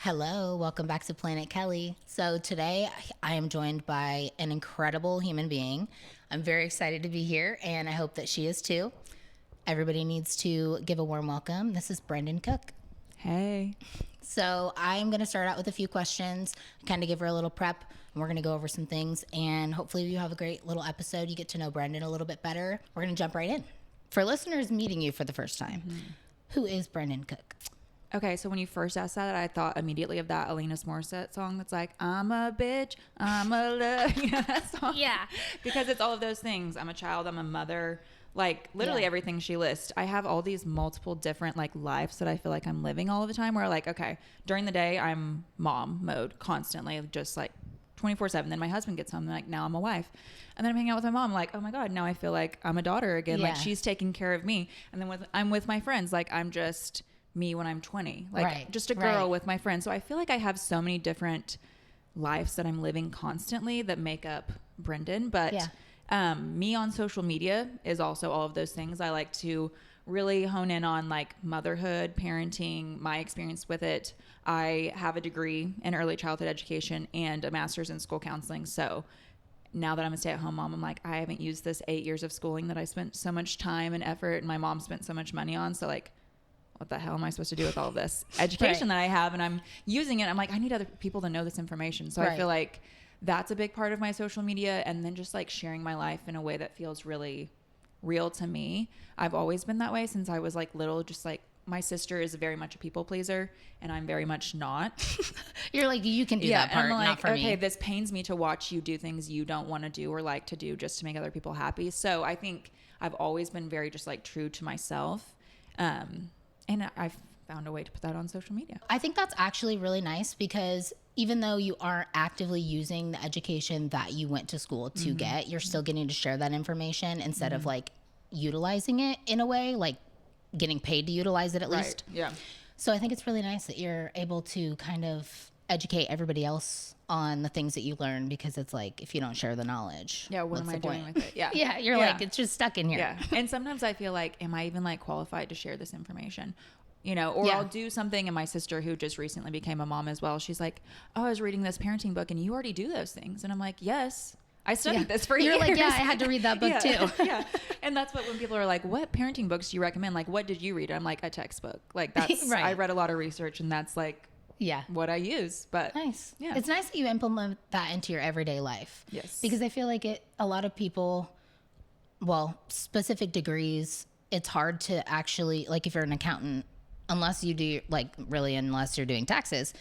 Hello, welcome back to Planet Kelly. So today I am joined by an incredible human being. I'm very excited to be here and I hope that she is too. Everybody needs to give a warm welcome. This is Brenden Cook. Hey. So I'm going to start out with a few questions, kind of give her a little prep, and we're going to go over some things. And hopefully you have a great little episode. You get to know Brenden a little bit better. We're going to jump right in. For listeners meeting you for the first time, who is Brenden Cook? Okay, so when you first asked that, I thought immediately of that Alanis Morissette song that's like, I'm a bitch, I'm a love. You know that song? Yeah. Because it's all of those things. I'm a child, I'm a mother. Like, literally Yeah. everything she lists. I have all these multiple different, like, lives that I feel like I'm living all of the time where, like, okay, during the day, I'm mom mode constantly, just, like, 24/7. Then my husband gets home, and, like, now I'm a wife. And then I'm hanging out with my mom, like, oh, my God, now I feel like I'm a daughter again. Yeah. Like, she's taking care of me. And then I'm with my friends. Like, I'm just me when I'm 20, like Right, just a girl right. with my friends. So I feel like I have so many different lives that I'm living constantly that make up Brenden. But me on social media is also all of those things. I like to really hone in on like motherhood, parenting, my experience with it. I have a degree in early childhood education and a master's in school counseling. So now that I'm a stay-at-home mom, I'm like, I haven't used this 8 years of schooling that I spent so much time and effort and my mom spent so much money on. So like, what the hell am I supposed to do with all of this education that I have? And I'm using it. I'm like, I need other people to know this information. So I feel like that's a big part of my social media. And then just like sharing my life in a way that feels really real to me. I've always been that way since I was like little, just like my sister is very much a people pleaser and I'm very much not. You're like, you can do that part, and I'm like, not for me. okay, this pains me to watch you do things you don't want to do or like to do just to make other people happy. So I think I've always been very just like true to myself. And I've found a way to put that on social media. I think that's actually really nice because even though you aren't actively using the education that you went to school to get, you're still getting to share that information instead of like utilizing it in a way, like getting paid to utilize it at least. Yeah. So I think it's really nice that you're able to kind of educate everybody else on the things that you learn because it's like, if you don't share the knowledge, Yeah. What am I doing with it? Yeah. Yeah. You're like, it's just stuck in here. Yeah. And sometimes I feel like, am I even like qualified to share this information? You know, or I'll do something, and my sister, who just recently became a mom as well, she's like, oh, I was reading this parenting book and you already do those things. And I'm like, yes, I studied this for years. You're like, yeah, I had to read that book too. Yeah. And that's what, when people are like, what parenting books do you recommend? Like, what did you read? I'm like, a textbook. Like that's, Right. I read a lot of research and that's like what I use. But Nice. Yeah. It's nice that you implement that into your everyday life. Yes. Because I feel like a lot of people, well, specific degrees, it's hard to actually, like if you're an accountant, unless you do, like really, unless you're doing taxes,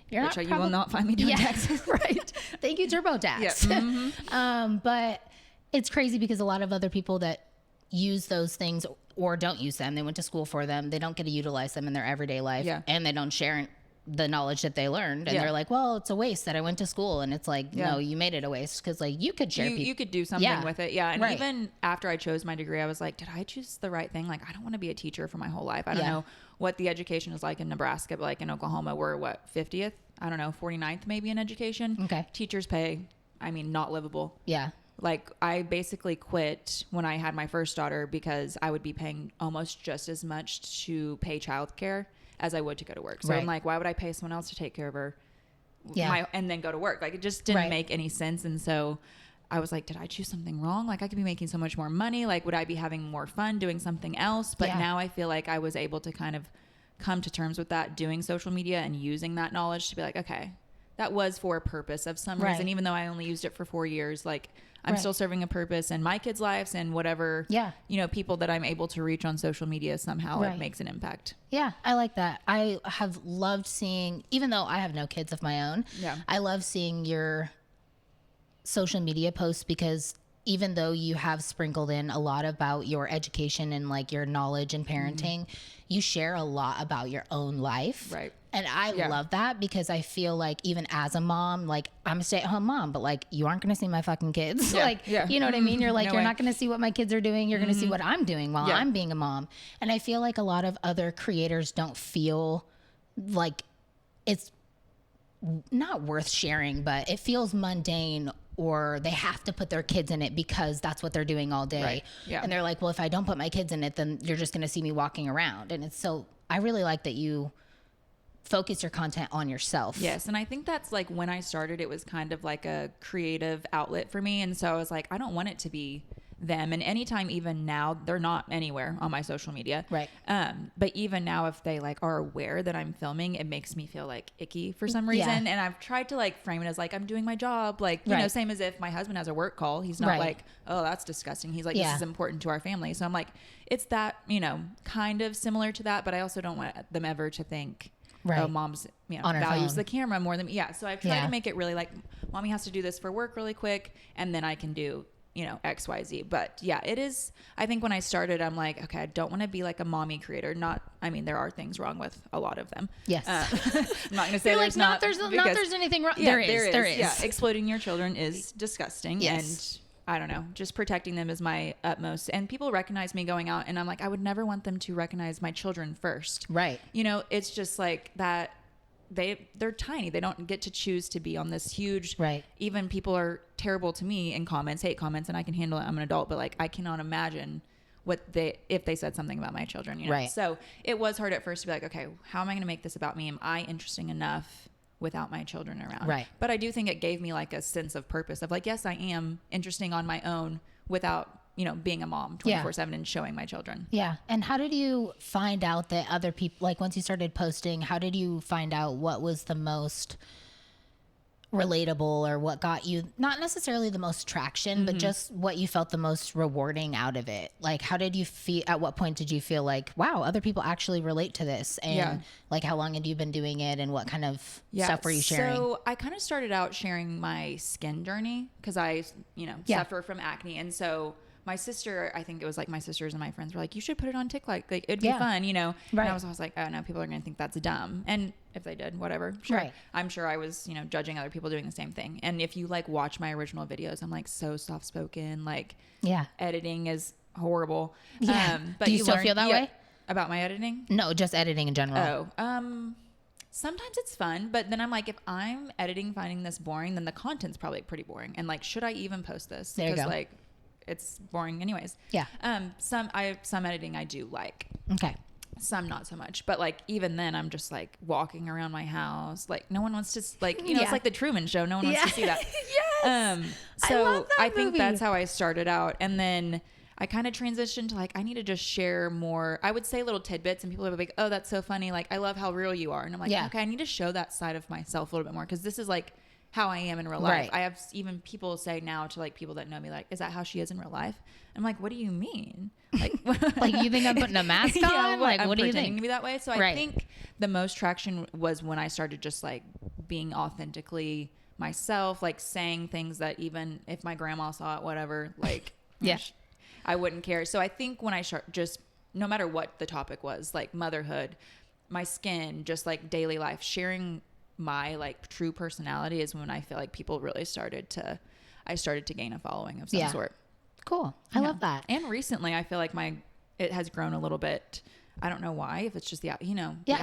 you're Which not you will not find me doing taxes. Right. Thank you, TurboTax. Yeah. But it's crazy because a lot of other people that use those things or don't use them, they went to school for them, they don't get to utilize them in their everyday life, and they don't share the knowledge that they learned, and they're like, well, it's a waste that I went to school. And it's like, no, you made it a waste because like you could share you could do something with it. Yeah. And Right. even after I chose my degree, I was like, did I choose the right thing? Like, I don't want to be a teacher for my whole life. I don't know what the education is like in Nebraska, but like in Oklahoma, we're what, 50th? I don't know, 49th maybe in education. Okay. Teachers pay, I mean, not livable. Yeah. Like I basically quit when I had my first daughter because I would be paying almost just as much to pay childcare as I would to go to work. So I'm like, why would I pay someone else to take care of her and then go to work? Like it just didn't make any sense. And so I was like, did I choose something wrong? Like I could be making so much more money. Like would I be having more fun doing something else? But now I feel like I was able to kind of come to terms with that doing social media and using that knowledge to be like, okay, that was for a purpose of some reason, even though I only used it for 4 years, like I'm still serving a purpose in my kids' lives and whatever, you know, people that I'm able to reach on social media somehow it makes an impact. Yeah, I like that. I have loved seeing, even though I have no kids of my own, I love seeing your social media posts because even though you have sprinkled in a lot about your education and like your knowledge and parenting, you share a lot about your own life. Right. And I love that because I feel like even as a mom, like I'm a stay-at-home mom, but like you aren't going to see my fucking kids. You know what I mean? You're like, you're not going to see what my kids are doing. You're going to see what I'm doing while I'm being a mom. And I feel like a lot of other creators don't feel like it's not worth sharing, but it feels mundane or they have to put their kids in it because that's what they're doing all day. Right. Yeah. And they're like, well, if I don't put my kids in it, then you're just going to see me walking around. And it's so, I really like that you focus your content on yourself. Yes. And I think that's like when I started, it was kind of like a creative outlet for me. And so I was like, I don't want it to be them. And anytime, even now, they're not anywhere on my social media. Right. But even now, if they like are aware that I'm filming, it makes me feel like icky for some reason. And I've tried to like frame it as like, I'm doing my job. Like, you know, same as if my husband has a work call, he's not like, oh, that's disgusting. He's like, this is important to our family. So I'm like, it's that, you know, kind of similar to that, but I also don't want them ever to think, oh, mom's, you know, values the camera more than me. Yeah. So I've tried to make it really like, mommy has to do this for work really quick, and then I can do, you know, X, Y, Z. But yeah, it is. I think when I started, I'm like, okay, I don't want to be like a mommy creator. I mean, there are things wrong with a lot of them. Yes. I'm not going to say there's not there's anything wrong. Yeah, there is. Yeah. Exploiting your children is disgusting. Yes. And I don't know, just protecting them is my utmost. And people recognize me going out, and I'm like, I would never want them to recognize my children first. Right. You know, it's just like that. They're tiny. They don't get to choose to be on this huge. Right. Even people are terrible to me in comments, hate comments, and I can handle it. I'm an adult, but like I cannot imagine if they said something about my children. You know? Right. So it was hard at first to be like, okay, how am I going to make this about me? Am I interesting enough without my children around? Right. But I do think it gave me like a sense of purpose of like, yes, I am interesting on my own without, you know, being a mom 24/7 and showing my children. Yeah. And how did you find out that other people, like once you started posting, how did you find out what was the most relatable, or what got you not necessarily the most traction, but just what you felt the most rewarding out of it? Like, how did you feel, at what point did you feel like, wow, other people actually relate to this? And like, how long had you been doing it, and what kind of stuff were you sharing? So I kind of started out sharing my skin journey because I, you know, suffer from acne. And so my sister, I think it was like my sisters and my friends were like, you should put it on TikTok. Like it'd be fun, you know? Right. And I was like, oh no, people are going to think that's dumb. And if they did, whatever. Sure. Right. I'm sure I was, you know, judging other people doing the same thing. And if you like watch my original videos, I'm like so soft spoken, like editing is horrible. Yeah. But do you still feel that way? About my editing? No, just editing in general. Sometimes it's fun, but then I'm like, if I'm editing, finding this boring, then the content's probably pretty boring. And like, should I even post this? There you go. Like, it's boring anyways. Yeah. Some editing I do like. Okay. Some not so much, but like even then I'm just like walking around my house, like no one wants to like, you know, it's like the Truman Show, no one wants to see that. Yes. So I think that's how I started out, and then I kind of transitioned to like, I need to just share more. I would say little tidbits, and people would be like, oh, that's so funny, like I love how real you are. And I'm like, okay, I need to show that side of myself a little bit more, because this is like how I am in real life. Right. I have even people say now to like people that know me, like, is that how she is in real life? I'm like, what do you mean? Like, like you think I'm putting a mask on? Like, I'm what do you pretending think? to be that way. So I think the most traction was when I started just like being authentically myself, like saying things that even if my grandma saw it, whatever, like, I wouldn't care. So I think when I just, no matter what the topic was, like motherhood, my skin, just like daily life, sharing my like true personality is when I feel like people really started to gain a following of some sort. Cool. I love that. And recently I feel like it has grown a little bit. I don't know why, if it's just the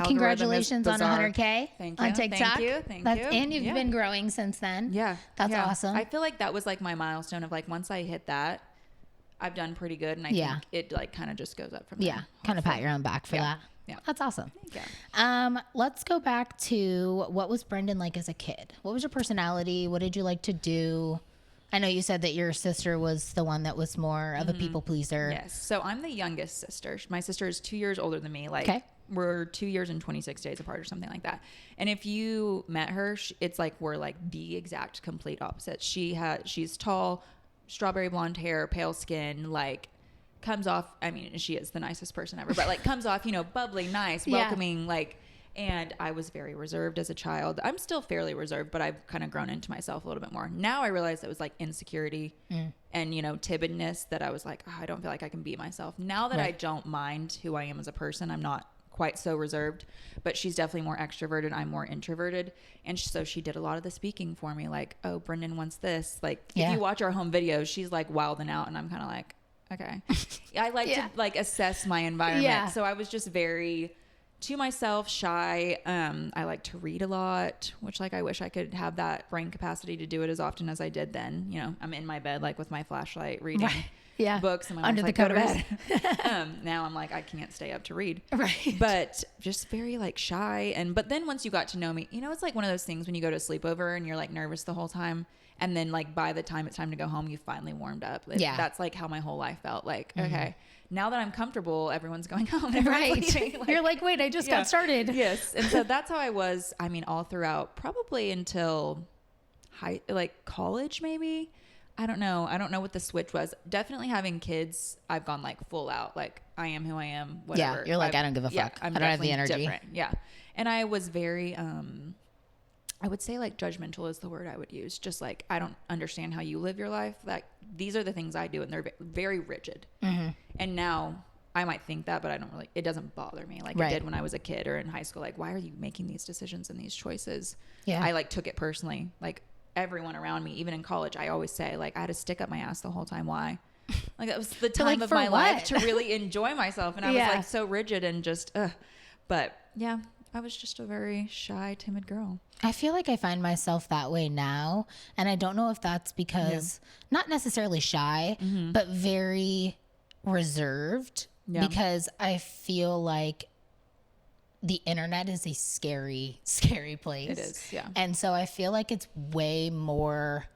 congratulations on 100K Thank you. On TikTok. Thank you. And you've been growing since then. Yeah. That's awesome. I feel like that was like my milestone of like, once I hit that, I've done pretty good. And I think it like kind of just goes up from there. Yeah. Kind of pat your own back for that. Yeah. That's awesome. Thank you. Let's go back to, what was Brenden like as a kid? What was your personality? What did you like to do? I know you said that your sister was the one that was more of a people pleaser. Yes. So I'm the youngest sister. My sister is 2 years older than me. Like we're 2 years and 26 days apart or something like that. And if you met her, it's like we're like the exact complete opposite. She's tall, strawberry blonde hair, pale skin, like comes off, I mean, she is the nicest person ever, but like comes off, you know, bubbly, nice, welcoming, like, and I was very reserved as a child. I'm still fairly reserved, but I've kind of grown into myself a little bit more. Now I realize it was like insecurity and, you know, timidness that I was like, oh, I don't feel like I can be myself. Now that I don't mind who I am as a person, I'm not quite so reserved, but she's definitely more extroverted. I'm more introverted. And so she did a lot of the speaking for me. Like, oh, Brenden wants this. Like, if you watch our home videos, she's like wilding out, and I'm kind of like, okay. I like to like assess my environment. So I was just very to myself, shy. I like to read a lot, which like I wish I could have that brain capacity to do it as often as I did then. You know, I'm in my bed like with my flashlight reading books, and my under the like, covers. Go to bed. Now I'm like, I can't stay up to read. Right. But just very like shy. But then once you got to know me, you know, it's like one of those things when you go to a sleepover and you're like nervous the whole time. And then like by the time it's time to go home, you finally warmed up. That's like how my whole life felt. Like, okay, now that I'm comfortable, everyone's going home. Right. Like, you're like, wait, I just got started. Yes. And so that's how I was, I mean, all throughout, probably until college maybe. I don't know. I don't know what the switch was. Definitely having kids, I've gone like full out. Like I am who I am, whatever. Yeah, you're like, I don't give a fuck. I don't have the energy. Different. Yeah. And I was very, I would say like judgmental is the word I would use. Just like, I don't understand how you live your life. Like these are the things I do, and they're very rigid. Mm-hmm. And now I might think that, but I don't really, it doesn't bother me like it did when I was a kid or in high school. Like, why are you making these decisions and these choices? Yeah. I like took it personally. Like everyone around me, even in college, I always say like, I had to stick up my ass the whole time. Why? Like that was the time of my life to really enjoy myself. And I was like so rigid and just, but yeah, I was just a very shy, timid girl. I feel like I find myself that way now. And I don't know if that's because not necessarily shy, but very reserved because I feel like the internet is a scary, scary place. It is, yeah. And so I feel like it's way more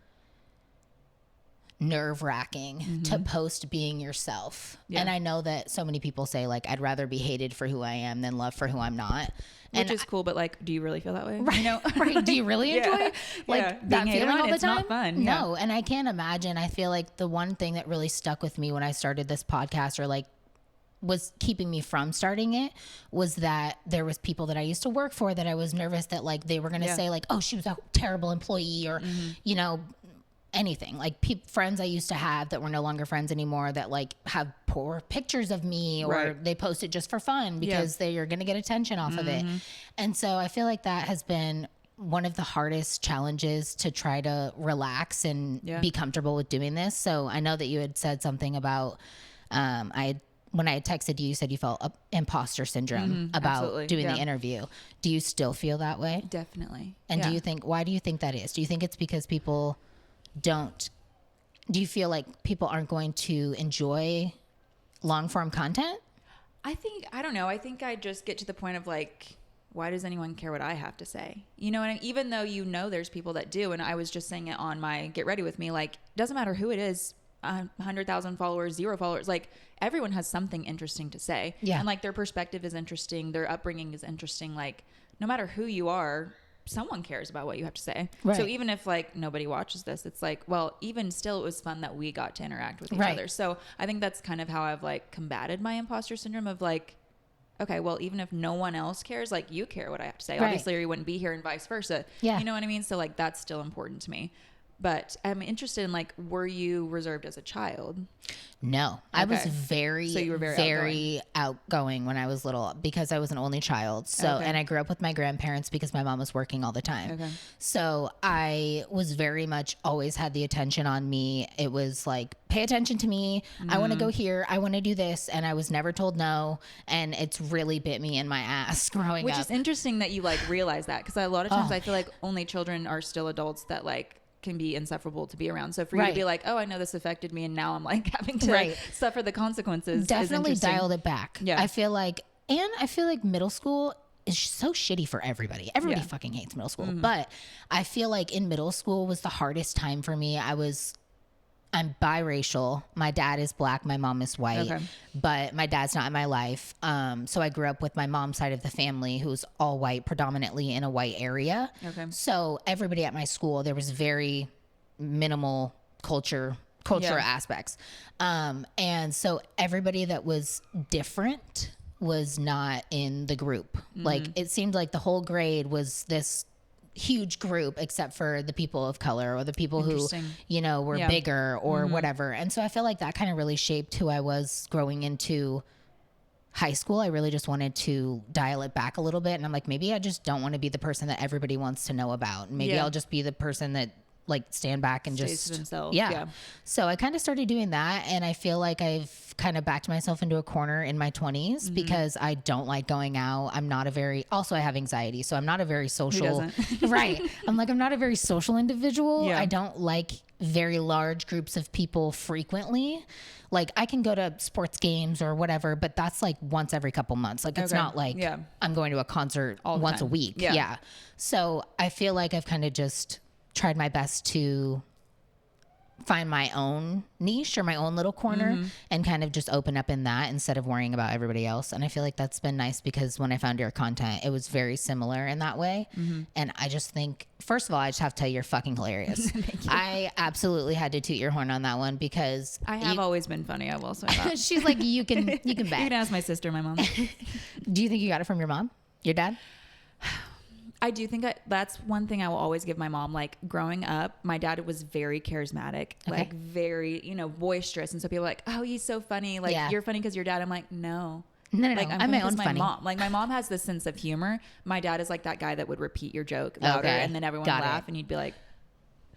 nerve-wracking to post being yourself. And I know that so many people say like, I'd rather be hated for who I am than loved for who I'm not. Which is cool, but like, do you really feel that way? Right. You know? Right. Do you really enjoy like that feeling all the time? It's not fun. No. And I can't imagine. I feel like the one thing that really stuck with me when I started this podcast, or like was keeping me from starting it, was that there was people that I used to work for that I was nervous that like they were going to say like, oh, she was a terrible employee, or, you know, anything like friends I used to have that were no longer friends anymore that like have poor pictures of me, or they post it just for fun because they are going to get attention off of it. And so I feel like that has been one of the hardest challenges to try to relax and be comfortable with doing this. So I know that you had said something about, when I had texted you, you said you felt imposter syndrome about doing the interview. Do you still feel that way? Definitely. And why do you think that is? Do you think it's because people do you feel like people aren't going to enjoy long form content? I don't know. I think I just get to the point of like, why does anyone care what I have to say? You know, and even though, you know, there's people that do, and I was just saying it on my Get Ready With Me, like, doesn't matter who it is, 100,000 followers, 0 followers, like everyone has something interesting to say. Yeah. And like their perspective is interesting. Their upbringing is interesting. Like no matter who you are, someone cares about what you have to say. Right. So even if like nobody watches this, it's like, well, even still, it was fun that we got to interact with each other. So I think that's kind of how I've like combated my imposter syndrome of like, okay, well, even if no one else cares, like you care what I have to say. Obviously, or you wouldn't be here, and vice versa. Yeah. You know what I mean? So like that's still important to me. But I'm interested in like, were you reserved as a child? No, okay. I was very outgoing when I was little because I was an only child. So, and I grew up with my grandparents because my mom was working all the time. Okay. So I was very much always had the attention on me. It was like, pay attention to me. I want to go here. I want to do this. And I was never told no. And it's really bit me in my ass growing up. Which is interesting that you like realize that. Cause a lot of times I feel like only children are still adults that like can be insufferable to be around. So for you to be like, oh, I know this affected me, and now I'm like having to suffer the consequences. Definitely dialed it back. Yeah. I feel like middle school is so shitty for everybody. Everybody fucking hates middle school. But I feel like in middle school was the hardest time for me. I'm biracial. My dad is black. My mom is white, but my dad's not in my life. So I grew up with my mom's side of the family, who's all white, predominantly in a white area. Okay. So everybody at my school, there was very minimal culture aspects. And so everybody that was different was not in the group. Like it seemed like the whole grade was this huge group except for the people of color or the people who, you know, were bigger or whatever. And so I feel like that kind of really shaped who I was growing into high school. I really just wanted to dial it back a little bit. And I'm like, maybe I just don't want to be the person that everybody wants to know about. Maybe I'll just be the person that like stand back and Stays to themselves. Yeah. So I kind of started doing that, and I feel like I've kind of backed myself into a corner in my 20s because I don't like going out. I'm not a very, also I have anxiety, so I'm not a very social. Who doesn't? Right. I'm not a very social individual. Yeah. I don't like very large groups of people frequently. Like I can go to sports games or whatever, but that's like once every couple months. Like it's not like I'm going to a concert once a week. Yeah. So I feel like I've kind of just tried my best to find my own niche or my own little corner and kind of just open up in that instead of worrying about everybody else. And I feel like that's been nice because when I found your content, it was very similar in that way. And I just think, first of all, I just have to tell you, you're fucking hilarious. I absolutely had to toot your horn on that one because I have always been funny. I will say that. She's like, you can bet. You can ask my sister, my mom. Do you think you got it from your mom, your dad? I do think that's one thing I will always give my mom. Like growing up, my dad was very charismatic, like very, boisterous. And so people are like, oh, he's so funny. Like you're funny because your dad. I'm like, no. Like I'm my own funny. Mom. Like my mom has this sense of humor. My dad is like that guy that would repeat your joke louder and then everyone would laugh and you'd be like,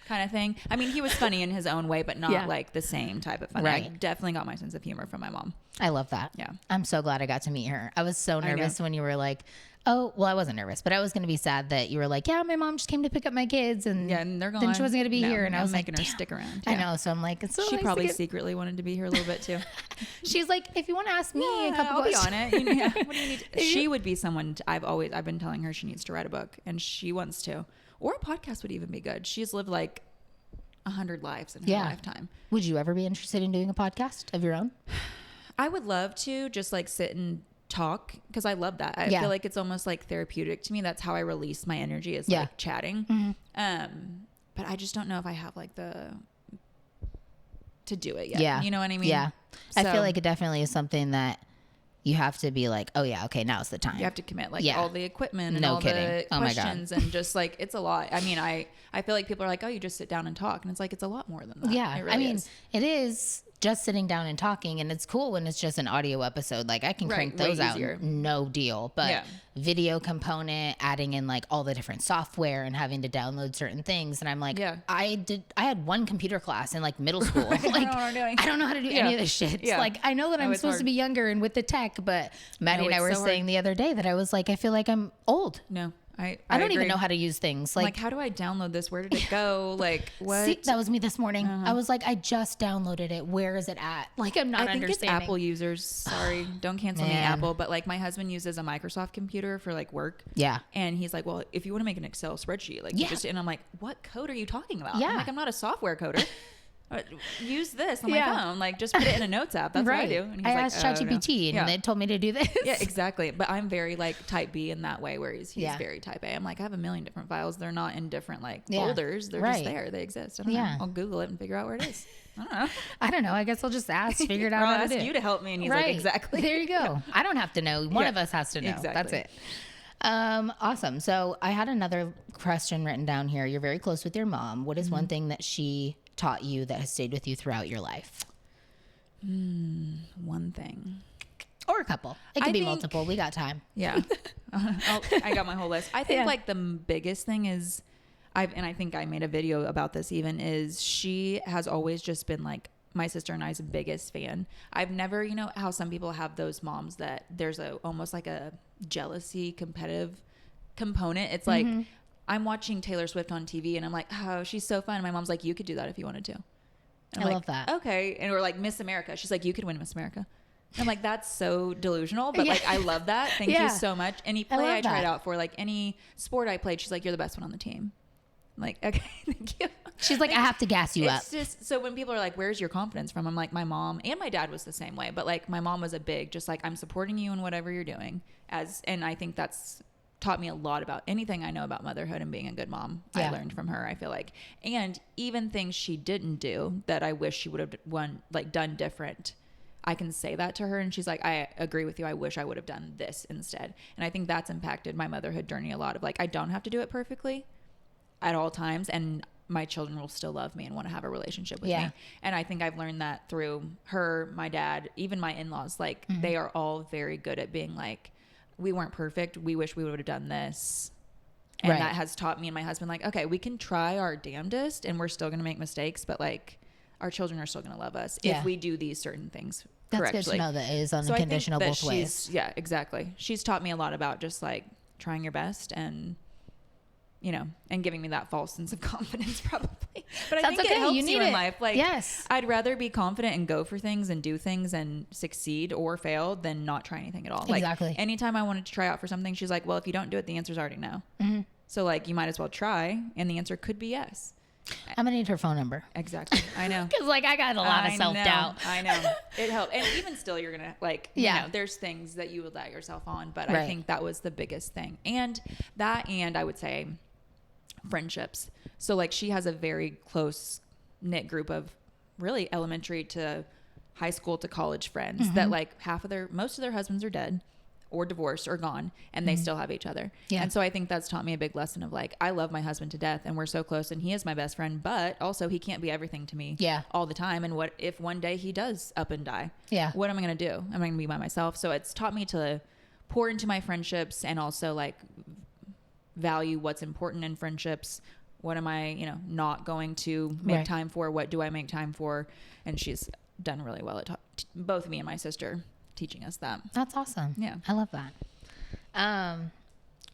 kind of thing. I mean, he was funny in his own way, but not like the same type of funny. Right. I definitely got my sense of humor from my mom. I love that. Yeah. I'm so glad I got to meet her. I was so nervous when you were like, oh, well, I wasn't nervous, but I was going to be sad that you were like, yeah, my mom just came to pick up my kids and they're gone. Then she wasn't going to be here. And I was making like, her stick around. I know. So I'm like, it's so she nice probably secretly wanted to be here a little bit too. She's like, if you want to ask me a couple I'll questions. be on it. What do you need? She would be someone I've been telling her she needs to write a book and she wants to, or a podcast would even be good. She's lived like 100 lives in her lifetime. Would you ever be interested in doing a podcast of your own? I would love to just like sit and talk because I love that. I feel like it's almost like therapeutic to me. That's how I release my energy is like chatting. But I just don't know if I have like to do it yet. Yeah. You know what I mean? Yeah. So, I feel like it definitely is something that you have to be like, oh yeah, okay, now's the time. You have to commit like all the equipment and all the questions and just like, it's a lot. I mean, I feel like people are like, oh, you just sit down and talk. And it's like, it's a lot more than that. Yeah. It really is. It is just sitting down and talking, and it's cool when it's just an audio episode. Like I can crank those out, no deal. But video component, adding in like all the different software and having to download certain things, and I'm like, I had one computer class in like middle school. Like I don't know how to do any of this shit. Like I know that I'm supposed to be younger and with the tech, but Maddie and I were saying the other day that I was like, I feel like I'm old. No. I don't even know how to use things. Like, how do I download this? Where did it go? Like, what? See, that was me this morning. I was like, I just downloaded it. Where is it at? Like, I'm not understanding. I think it's Apple users. Sorry, don't cancel me, Apple. But like, my husband uses a Microsoft computer for like work. Yeah. And he's like, well, if you want to make an Excel spreadsheet, like, and I'm like, what code are you talking about? I'm like, I'm not a software coder. Use this on my phone. Like, just put it in a notes app. That's what I do. And he's asked ChatGPT and it told me to do this. Yeah, exactly. But I'm very like type B in that way, where he's very type A. I'm like, I have a million different files. They're not in different like folders. They're just there. They exist. I don't know. I'll Google it and figure out where it is. I don't know. I guess I'll just ask, figure it out. I'll ask you to help me. And he's like, exactly. There you go. I don't have to know. One of us has to know. Exactly. That's it. Awesome. So I had another question written down here. You're very close with your mom. What is one thing that she taught you that has stayed with you throughout your life? One thing. Or a couple. It could be multiple. We got time. Yeah. I got my whole list. I think like the biggest thing is, I think I made a video about this even, is she has always just been like my sister and I's biggest fan. I've never, you know how some people have those moms that there's almost like a jealousy, competitive component. It's like, I'm watching Taylor Swift on TV and I'm like, oh, she's so fun. And my mom's like, you could do that if you wanted to. And I love that. Okay. And we're like, Miss America. She's like, you could win Miss America. I'm like, that's so delusional, but like, I love that. Thank you so much. Any play I tried out for, like any sport I played, she's like, you're the best one on the team. I'm like, okay, thank you. She's like, I have to gas you up. It's just, so when people are like, where's your confidence from? I'm like, my mom and my dad was the same way, but like my mom was a big, just like, I'm supporting you in whatever you're doing and I think that's taught me a lot about anything I know about motherhood and being a good mom. I learned from her, I feel like. And even things she didn't do that I wish she would have done different, I can say that to her and she's like, I agree with you. I wish I would have done this instead. And I think that's impacted my motherhood journey a lot of like, I don't have to do it perfectly at all times. And my children will still love me and want to have a relationship with me. And I think I've learned that through her, my dad, even my in-laws, like they are all very good at being like, we weren't perfect. We wish we would have done this. And that has taught me and my husband, like, okay, we can try our damnedest and we're still going to make mistakes, but like our children are still going to love us if we do these certain things correctly. That's good to know that it is unconditional both ways. Yeah, exactly. She's taught me a lot about just like trying your best and, you know, and giving me that false sense of confidence probably. But I think it helps you in life. Like, I'd rather be confident and go for things and do things and succeed or fail than not try anything at all. Exactly. Like, anytime I wanted to try out for something, she's like, well, if you don't do it, the answer's already no. Mm-hmm. So like, you might as well try. And the answer could be yes. I'm gonna need her phone number. Exactly. I know. Because like I got a lot of self-doubt. I know. It helped. And even still, you're gonna like, you know, there's things that you would let yourself on, but I think that was the biggest thing. And I would say friendships. So like she has a very close knit group of really elementary to high school to college friends that like most of their husbands are dead or divorced or gone, and they still have each other. Yeah. And so I think that's taught me a big lesson of like, I love my husband to death and we're so close and he is my best friend, but also he can't be everything to me all the time. And what if one day he does up and die? Yeah. What am I going to do? Am I going to be by myself? So it's taught me to pour into my friendships and also like value what's important in friendships. What am I, you know, not going to make time for? What do I make time for? And she's done really well at both me and my sister teaching us that. That's awesome. Yeah. I love that.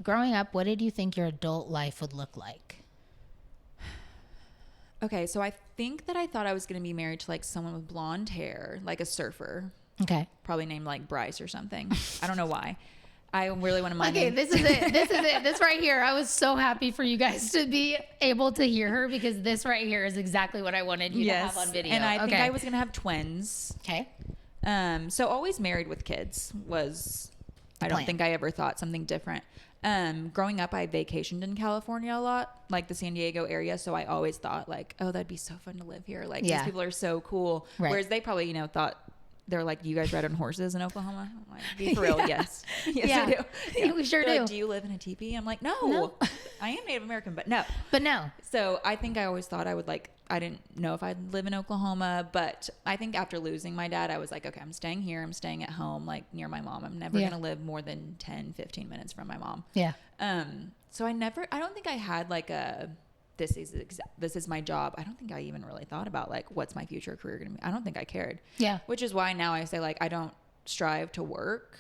Growing up, what did you think your adult life would look like? Okay. So I think that I thought I was going to be married to like someone with blonde hair, like a surfer. Okay. Probably named like Bryce or something. I don't know why. I really want to mind. Okay, this is it. This right here. I was so happy for you guys to be able to hear her because this right here is exactly what I wanted you to have on video. And I think I was going to have twins. Okay. So always married with kids was, I don't think I ever thought something different. Growing up, I vacationed in California a lot, like the San Diego area. So I always thought like, oh, that'd be so fun to live here. Like these people are so cool. Right. Whereas they probably, you know, thought, they're like, you guys ride on horses in Oklahoma? I'm like, be for real, yes. Yes, we do. Yeah. We sure do. Like, do you live in a teepee? I'm like, no. I am Native American, but no. So I think I always thought I would like, I didn't know if I'd live in Oklahoma, but I think after losing my dad, I was like, okay, I'm staying here. I'm staying at home, like near my mom. I'm never going to live more than 10, 15 minutes from my mom. Yeah. So I don't think I had like this is my job. I don't think I even really thought about like, what's my future career going to be? I don't think I cared. Yeah. Which is why now I say like, I don't strive to work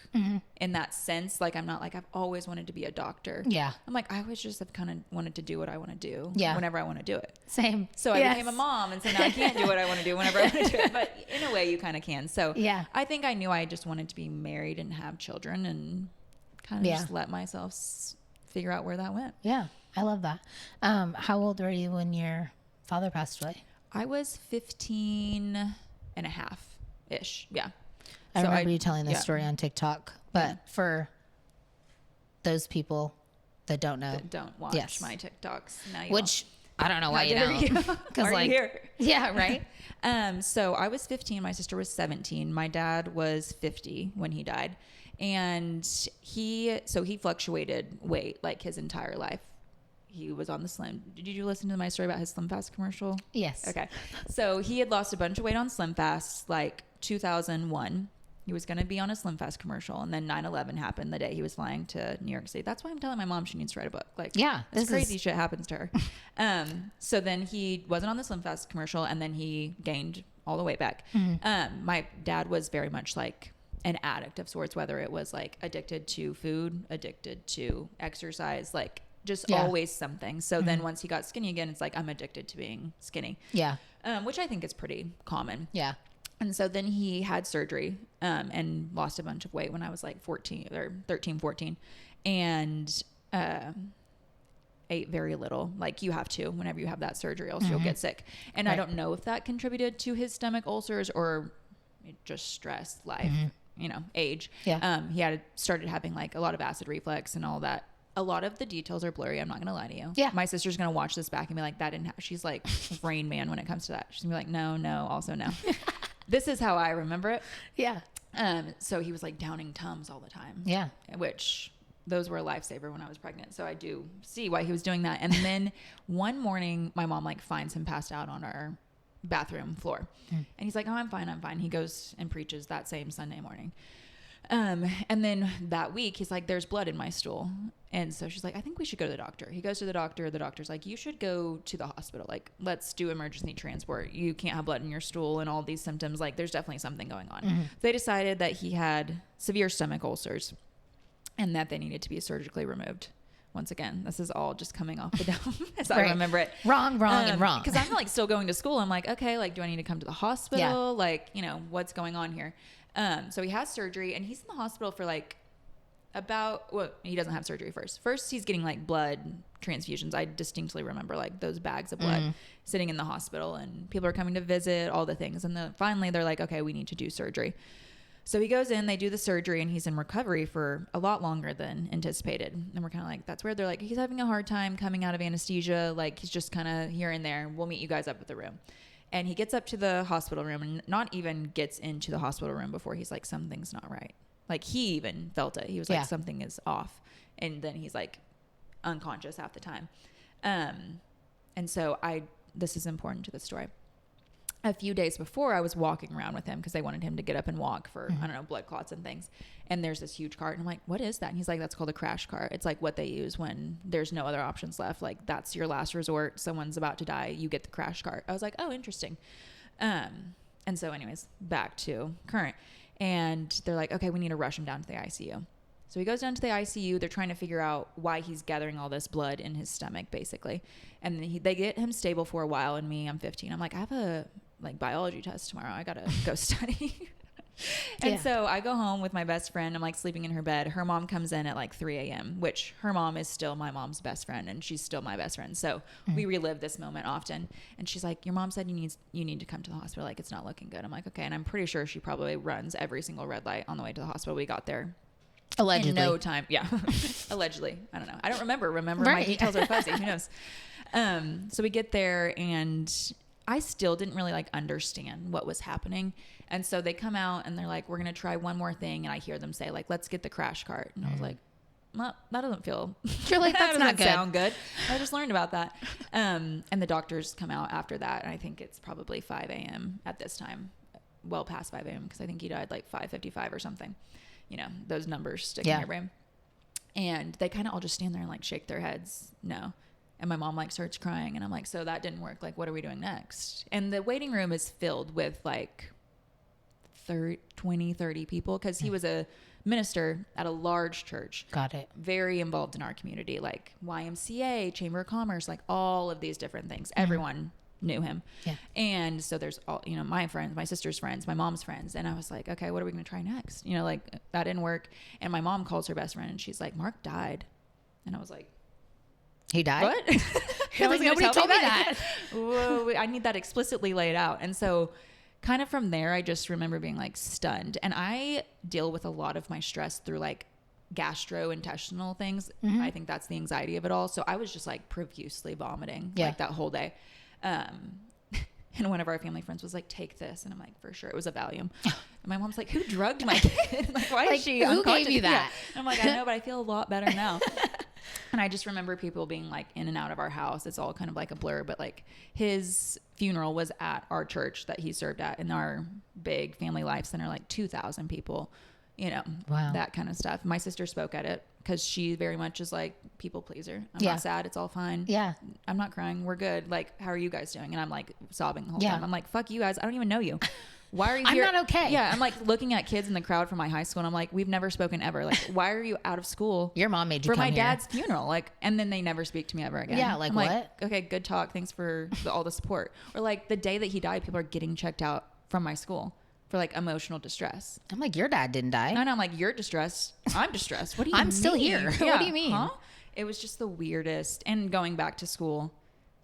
in that sense. Like, I'm not like, I've always wanted to be a doctor. Yeah. I'm like, I always just have kind of wanted to do what I want to do whenever I want to do it. Same. So I became a mom. And so now I can't do what I want to do whenever I want to do it. But in a way you kind of can. So yeah, I think I knew I just wanted to be married and have children and kind of just let myself figure out where that went. Yeah. I love that. How old were you when your father passed away? I was 15 and a half-ish. Yeah. I remember you telling this story on TikTok, but for those people that don't know. That don't watch my TikToks. Now you Which, I don't know why you don't. Because like, here? Yeah, right? So I was 15. My sister was 17. My dad was 50 when he died. And he fluctuated weight like his entire life. He was on the Slim. Did you listen to my story about his Slim Fast commercial? Yes. Okay. So he had lost a bunch of weight on Slim Fast, like 2001. He was going to be on a Slim Fast commercial. And then 9/11 happened the day he was flying to New York City. That's why I'm telling my mom she needs to write a book. Like, yeah, this crazy shit happens to her. So then he wasn't on the Slim Fast commercial and then he gained all the weight back. Mm-hmm. My dad was very much like an addict of sorts, whether it was like addicted to food, addicted to exercise, like just always something. So then once he got skinny again, it's like, I'm addicted to being skinny. Yeah. Which I think is pretty common. Yeah. And so then he had surgery, and lost a bunch of weight when I was like 14 or 13, 14 and, ate very little. Like you have to, whenever you have that surgery, else you'll get sick. And I don't know if that contributed to his stomach ulcers or just stress, life, you know, age. Yeah. He started having like a lot of acid reflux and all that. A lot of the details are blurry. I'm not going to lie to you. Yeah. My sister's going to watch this back and be like, that didn't happen. She's like Rain Man when it comes to that. She's going to be like, no, also no. This is how I remember it. Yeah. So he was like downing Tums all the time. Yeah. Which those were a lifesaver when I was pregnant. So I do see why he was doing that. And then one morning my mom like finds him passed out on our bathroom floor. And he's like, oh, I'm fine. He goes and preaches that same Sunday morning. And then that week he's like, there's blood in my stool. And so she's like, I think we should go to the doctor. He goes to the doctor. The doctor's like, you should go to the hospital. Like, let's do emergency transport. You can't have blood in your stool and all these symptoms. Like, there's definitely something going on. Mm-hmm. They decided that he had severe stomach ulcers and that they needed to be surgically removed. Once again, this is all just coming off the dome as I remember it. Wrong, and wrong. Because I'm like still going to school. I'm like, okay, like, do I need to come to the hospital? Yeah. Like, you know, what's going on here? So he has surgery and he's in the hospital for like he doesn't have surgery first. First, he's getting like blood transfusions. I distinctly remember like those bags of blood sitting in the hospital and people are coming to visit, all the things. And then finally they're like, okay, we need to do surgery. So he goes in, they do the surgery, and he's in recovery for a lot longer than anticipated. And we're kind of like, that's weird. They're like, he's having a hard time coming out of anesthesia. Like, he's just kind of here and there. We'll meet you guys up at the room. And he gets up to the hospital room and not even gets into the hospital room before he's like, something's not right. Like, he even felt it. He was like, something is off. And then he's like unconscious half the time. And so this is important to the story. A few days before, I was walking around with him because they wanted him to get up and walk for, I don't know, blood clots and things. And there's this huge cart. And I'm like, what is that? And he's like, that's called a crash cart. It's like what they use when there's no other options left. Like, that's your last resort. Someone's about to die. You get the crash cart. I was like, oh, interesting. And so anyways, back to current. And they're like, okay, we need to rush him down to the ICU. So he goes down to the ICU. They're trying to figure out why he's gathering all this blood in his stomach, basically. And then they get him stable for a while. And I'm 15. I'm like, I have a biology test tomorrow. I got to go study. And so I go home with my best friend. I'm like sleeping in her bed. Her mom comes in at like 3 a.m., which her mom is still my mom's best friend. And she's still my best friend. So we relive this moment often. And she's like, your mom said you need to come to the hospital. Like, it's not looking good. I'm like, okay. And I'm pretty sure she probably runs every single red light on the way to the hospital. We got there. Allegedly. In no time. Yeah. Allegedly. I don't know. I don't remember. My details are fuzzy. Who knows? So we get there and I still didn't really like understand what was happening. And so they come out and they're like, we're going to try one more thing. And I hear them say like, let's get the crash cart. And I was like, well, that doesn't feel, you're like, that's not good. Sound good. I just learned about that. And the doctors come out after that. And I think it's probably 5 a.m. at this time, well past 5 a.m. because I think he died like 5:55 or something. You know, those numbers stick in your brain. And they kind of all just stand there and like shake their heads. No. And my mom like starts crying and I'm like, so that didn't work. Like, what are we doing next? And the waiting room is filled with like 30 people because he was a minister at a large church. Got it. Very involved in our community, like YMCA, Chamber of Commerce, like all of these different things. Everyone knew him. Yeah. And so there's all, you know, my friends, my sister's friends, my mom's friends. And I was like, okay, what are we going to try next? You know, like that didn't work. And my mom calls her best friend and she's like, Mark died. And I was like, he died? What? Like, nobody told me that. Whoa, I need that explicitly laid out. And so kind of from there, I just remember being like stunned. And I deal with a lot of my stress through like gastrointestinal things. I think that's the anxiety of it all. So I was just like profusely vomiting like that whole day. And one of our family friends was like, take this. And I'm like, for sure. It was a Valium. And my mom's like, who drugged my kid? Like, why is she unconscious? Who gave you that? Yeah. I'm like, I know, but I feel a lot better now. And I just remember people being like in and out of our house. It's all kind of like a blur, but like his funeral was at our church that he served at in our big family life center, like 2,000 people, you know, that kind of stuff. My sister spoke at it because she very much is like people pleaser. I'm not sad. It's all fine. Yeah. I'm not crying. We're good. Like, how are you guys doing? And I'm like sobbing the whole time. I'm like, fuck you guys. I don't even know you. Why are you here? I'm not okay. Yeah. I'm like looking at kids in the crowd from my high school and I'm like, we've never spoken ever. Like, why are you out of school? Your mom made you for come my here. dad's funeral. Like, and then they never speak to me ever again. Yeah. Like, I'm what? Like, okay, good talk. Thanks for all the support. Or like the day that he died, people are getting checked out from my school for like emotional distress. I'm like, your dad didn't die. And I'm like, you're distressed. I'm distressed. What do you mean? I'm still here. Yeah. What do you mean? Huh? It was just the weirdest. And going back to school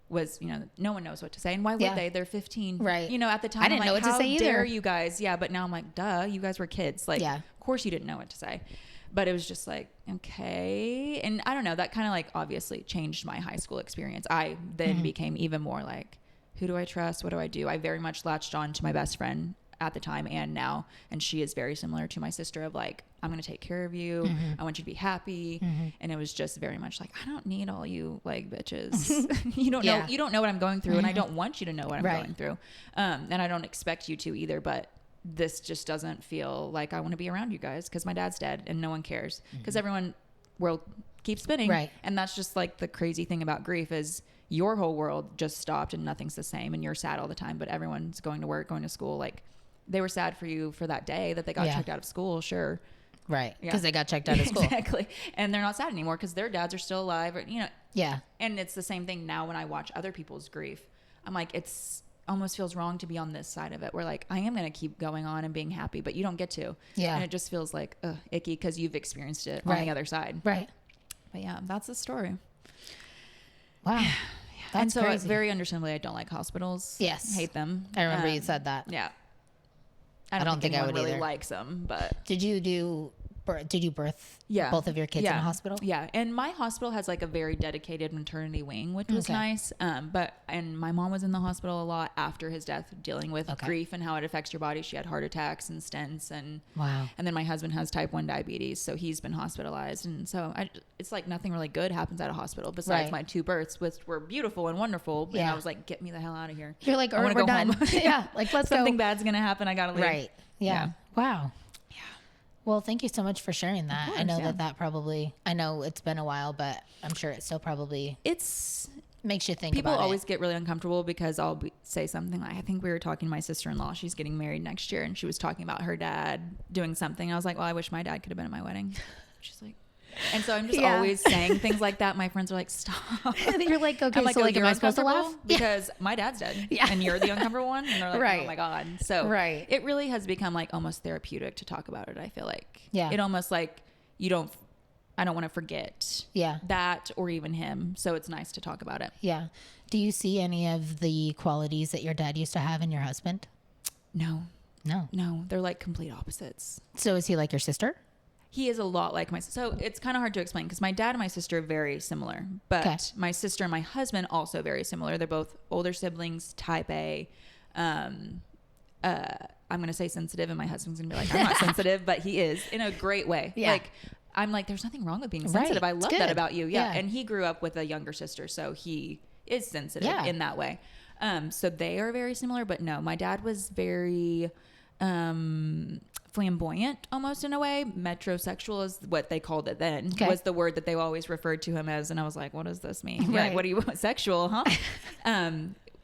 was, you know, no one knows what to say. And why would they? They're 15. Right. You know, at the time, I didn't know what to say either. How dare you guys? Yeah. But now I'm like, duh, you guys were kids. Like, of course you didn't know what to say. But it was just like, okay. And I don't know, that kind of like obviously changed my high school experience. I then became even more like, who do I trust? What do I do? I very much latched on to my best friend at the time and now, and she is very similar to my sister of like, I'm going to take care of you. I want you to be happy. And it was just very much like, I don't need all you like bitches. You don't know what I'm going through and I don't want you to know what I'm going through. And I don't expect you to either, but this just doesn't feel like I want to be around you guys because my dad's dead and no one cares because world keeps spinning. Right. And that's just like the crazy thing about grief is your whole world just stopped and nothing's the same and you're sad all the time, but everyone's going to work, going to school. Like they were sad for you for that day that they got checked out of school. Sure. Right. Because they got checked out of school. Exactly. And they're not sad anymore because their dads are still alive or, Yeah. And it's the same thing now when I watch other people's grief. I'm like, it's almost feels wrong to be on this side of it where like I am going to keep going on and being happy, but you don't get to. Yeah. And it just feels like icky because you've experienced it on the other side. Right. But yeah, that's the story. Wow. That's and so crazy. Very understandably, I don't like hospitals. Yes. Hate them. I remember you said that. Yeah. I don't think I would really either. Likes them, but did you birth both of your kids in a hospital? Yeah. And my hospital has like a very dedicated maternity wing, which was nice. And my mom was in the hospital a lot after his death, dealing with grief and how it affects your body. She had heart attacks and stents and And then my husband has type 1 diabetes. So he's been hospitalized. And so it's like nothing really good happens at a hospital besides my 2 births, which were beautiful and wonderful. And I was like, get me the hell out of here. You're like, we're done. Yeah. Like, let's Something bad's going to happen. I got to leave. Right. Yeah. Wow. Well, thank you so much for sharing that. Course, I know that probably, I know it's been a while, but I'm sure it still probably makes you think about it. People always get really uncomfortable because I'll say something like, I think we were talking to my sister-in-law. She's getting married next year. And she was talking about her dad doing something. I was like, well, I wish my dad could have been at my wedding. She's like, and so I'm just always saying things like that. My friends are like, stop. And you're like, okay, like, so like, am I supposed to laugh? Because my dad's dead and you're the uncomfortable one. And they're like, oh my God. So it really has become like almost therapeutic to talk about it. I feel like it almost like I don't want to forget that or even him. So it's nice to talk about it. Yeah. Do you see any of the qualities that your dad used to have in your husband? No. They're like complete opposites. So is he like your sister? He is a lot like my sister. So it's kind of hard to explain because my dad and my sister are very similar, but my sister and my husband also very similar. They're both older siblings, type A. I'm going to say sensitive and my husband's going to be like, I'm not sensitive, but he is in a great way. Yeah. Like, I'm like, there's nothing wrong with being sensitive. I love that about you. Yeah. And he grew up with a younger sister, so he is sensitive in that way. So they are very similar, but no, my dad was very, flamboyant almost in a way. Metrosexual is what they called it then, was the word that they always referred to him as. And I was like, what does this mean? Like, what do you sexual, huh?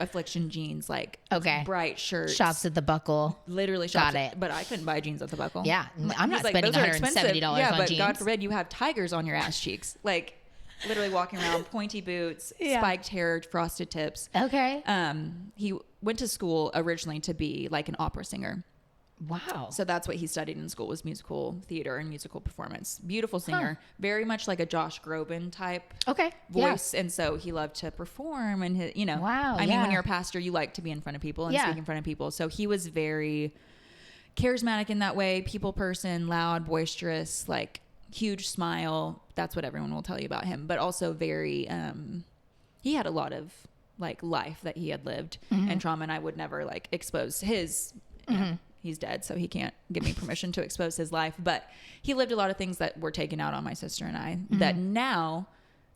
Affliction jeans, like bright shirts. Shops at the Buckle. Literally shops. Got it. But I couldn't buy jeans at the Buckle. Yeah. I'm not spending $170 on but jeans. God forbid you have tigers on your ass cheeks. Like literally walking around, pointy boots, spiked hair, frosted tips. Okay. He went to school originally to be like an opera singer. Wow. So that's what he studied in school, was musical theater and musical performance. Beautiful singer, very much like a Josh Groban type voice. And so he loved to perform and his, I mean, when you're a pastor, you like to be in front of people and speak in front of people. So he was very charismatic in that way, people person, loud, boisterous, like huge smile. That's what everyone will tell you about him, but also very, he had a lot of like life that he had lived and trauma, and I would never like expose his, he's dead, so he can't give me permission to expose his life. But he lived a lot of things that were taken out on my sister and I, that now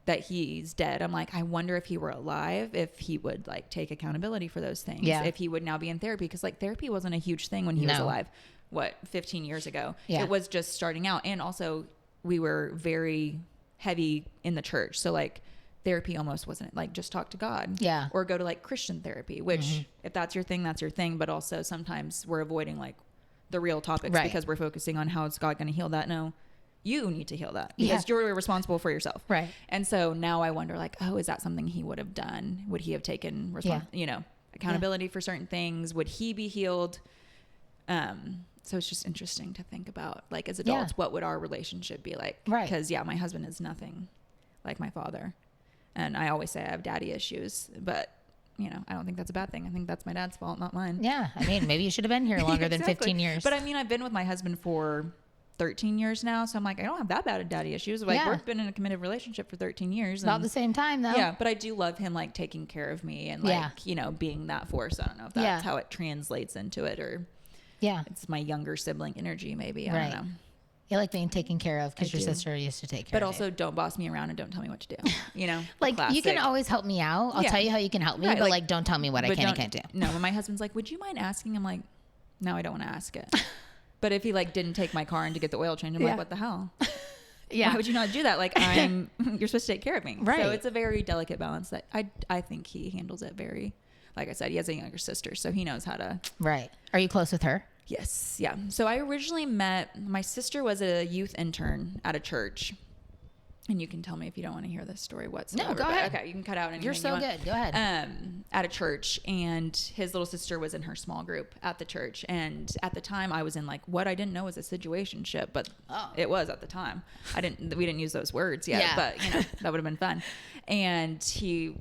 that he's dead, I'm like, I wonder if he were alive, if he would like take accountability for those things. If he would now be in therapy. Because like therapy wasn't a huge thing when he was alive. 15 years ago? It was just starting out. And also we were very heavy in the church. So like therapy almost wasn't like just talk to God or go to like Christian therapy, which if that's your thing, that's your thing. But also sometimes we're avoiding like the real topics because we're focusing on how is God going to heal that. No, you need to heal that because you're responsible for yourself. Right. And so now I wonder like, oh, is that something he would have done? Would he have taken accountability for certain things? Would he be healed? So it's just interesting to think about like as adults, what would our relationship be like? Right. Because my husband is nothing like my father. And I always say I have daddy issues, but I don't think that's a bad thing. I think that's my dad's fault, not mine. Yeah. I mean, maybe you should have been here longer than 15 years. But I mean, I've been with my husband for 13 years now. So I'm like, I don't have that bad of daddy issues. Like we've been in a committed relationship for 13 years. About the same time though. Yeah. But I do love him like taking care of me and like, being that force. I don't know if that's how it translates into it or it's my younger sibling energy maybe. I don't know. You like being taken care of because your sister used to take care of you. But also don't boss me around and don't tell me what to do. Like classic. You can always help me out. I'll tell you how you can help me, but like don't tell me what I can and can't do. No, when my husband's like, would you mind asking? I'm like, now I don't want to ask it. But if he like didn't take my car in to get the oil change, I'm like, what the hell? Yeah. Why would you not do that? Like you're supposed to take care of me. Right. So it's a very delicate balance that I think he handles it very, like I said, he has a younger sister, so he knows how to. Right. Are you close with her? Yes. Yeah. So I originally my sister was a youth intern at a church. And you can tell me if you don't want to hear this story whatsoever. No, go ahead. Okay, you can cut out anything. You're so good. Go ahead. At a church, and his little sister was in her small group at the church. And at the time, I was in like what I didn't know was a situationship, but it was at the time. We didn't use those words yet, but that would have been fun. And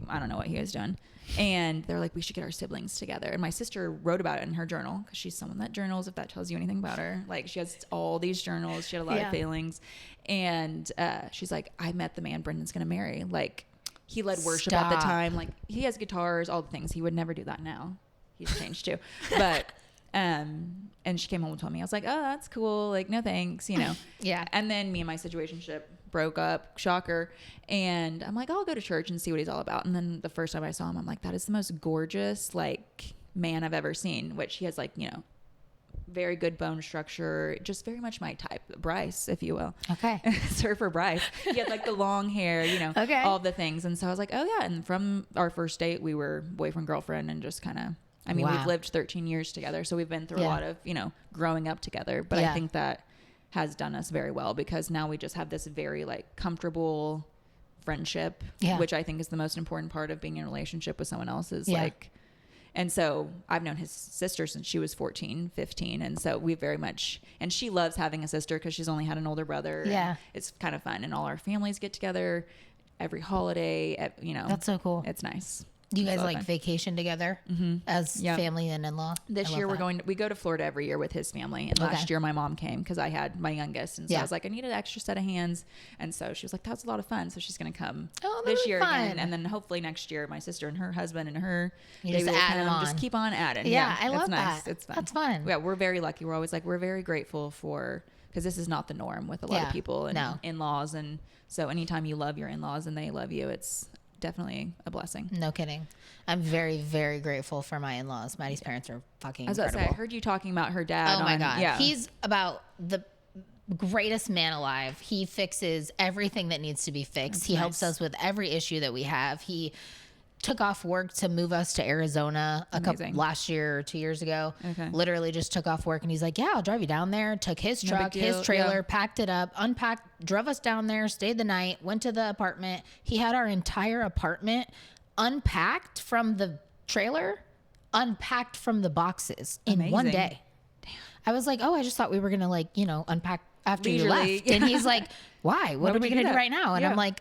I don't know what he was doing. And they're like, we should get our siblings together. And my sister wrote about it in her journal because she's someone that journals, if that tells you anything about her. Like, she has all these journals. She had a lot of feelings. And she's like, I met the man Brendan's going to marry. Like, he led worship at the time. Like, he has guitars, all the things. He would never do that now. He's changed too. But, and she came home and told me. I was like, oh, that's cool. Like, no thanks, Yeah. And then me and my situationship broke up, shocker. And I'm like, I'll go to church and see what he's all about. And then the first time I saw him, I'm like, that is the most gorgeous, like, man I've ever seen, which he has, like, very good bone structure, just very much my type. Bryce, if you will. Okay. Surfer Bryce. He had like the long hair, okay. All the things. And so I was like, oh yeah. And from our first date, we were boyfriend, girlfriend, and just kind of, we've lived 13 years together. So we've been through a lot of, growing up together. But I think that has done us very well because now we just have this very like comfortable friendship, which I think is the most important part of being in a relationship with someone else is like, and so I've known his sister since she was 14, 15. And so we very much, and she loves having a sister because she's only had an older brother. Yeah. It's kind of fun. And all our families get together every holiday, That's so cool. It's nice. Do you guys like vacation together as family and in-law? This year we go to Florida every year with his family. And last year my mom came because I had my youngest. And so I was like, I need an extra set of hands. And so she was like, that's a lot of fun. So she's going to come this year again. And then hopefully next year, my sister and her husband and her, just add them on. Just keep on adding. Yeah, I love that. It's fun. That's fun. Yeah, we're very lucky. We're always like, we're very grateful because this is not the norm with a lot of people and in-laws. And so anytime you love your in-laws and they love you, it's definitely a blessing. No kidding. I'm very, very grateful for my in-laws. Maddie's parents are fucking incredible. I heard you talking about her dad. Oh my God. Yeah. He's about the greatest man alive. He fixes everything that needs to be fixed. He helps us with every issue that we have. He took off work to move us to Arizona last year or 2 years ago. Okay. Literally just took off work and he's like, yeah, I'll drive you down there. Took his truck, his trailer, packed it up, unpacked, drove us down there, stayed the night, went to the apartment. He had our entire apartment unpacked from the trailer, unpacked from the boxes in one day. Damn. I was like, oh, I just thought we were going to unpack after you left. And he's like, why? What are we going to do right now? And I'm like,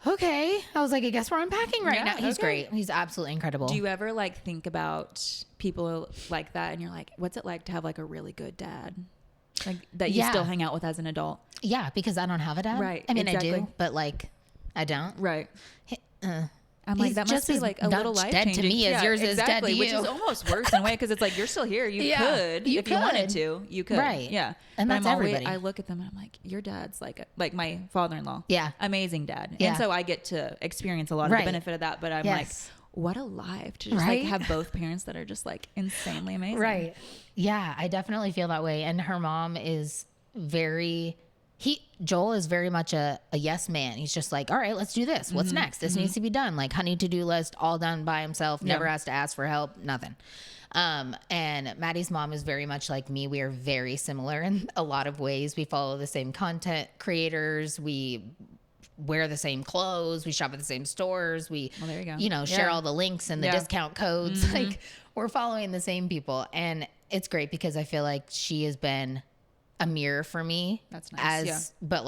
okay. I was like, I guess we're unpacking right now. He's great. He's absolutely incredible. Do you ever think about people like that and you're like, what's it like to have a really good dad? Like that you still hang out with as an adult? Yeah, because I don't have a dad. Right. I mean, exactly. I do, but I don't. Right. I'm like, that must be a little life dead to me as yours is dead to you. Which is almost worse in a way because it's you're still here. You could if you wanted to. You could. Right. Yeah. And that's everybody. I look at them and I'm like, your dad's like my father-in-law. Yeah. Amazing dad. Yeah. And so I get to experience a lot of the benefit of that. But I'm like, what a life to just have both parents that are just insanely amazing. Right. Yeah. I definitely feel that way. And her mom is Joel is very much a yes man. He's just like, all right, let's do this. What's next? This needs to be done. Honey to-do list, all done by himself, never has to ask for help, nothing. And Maddie's mom is very much like me. We are very similar in a lot of ways. We follow the same content creators. We wear the same clothes. We shop at the same stores. We, there you go. Share all the links and the discount codes. We're following the same people. And it's great because I feel like she has been a mirror for me. That's nice. But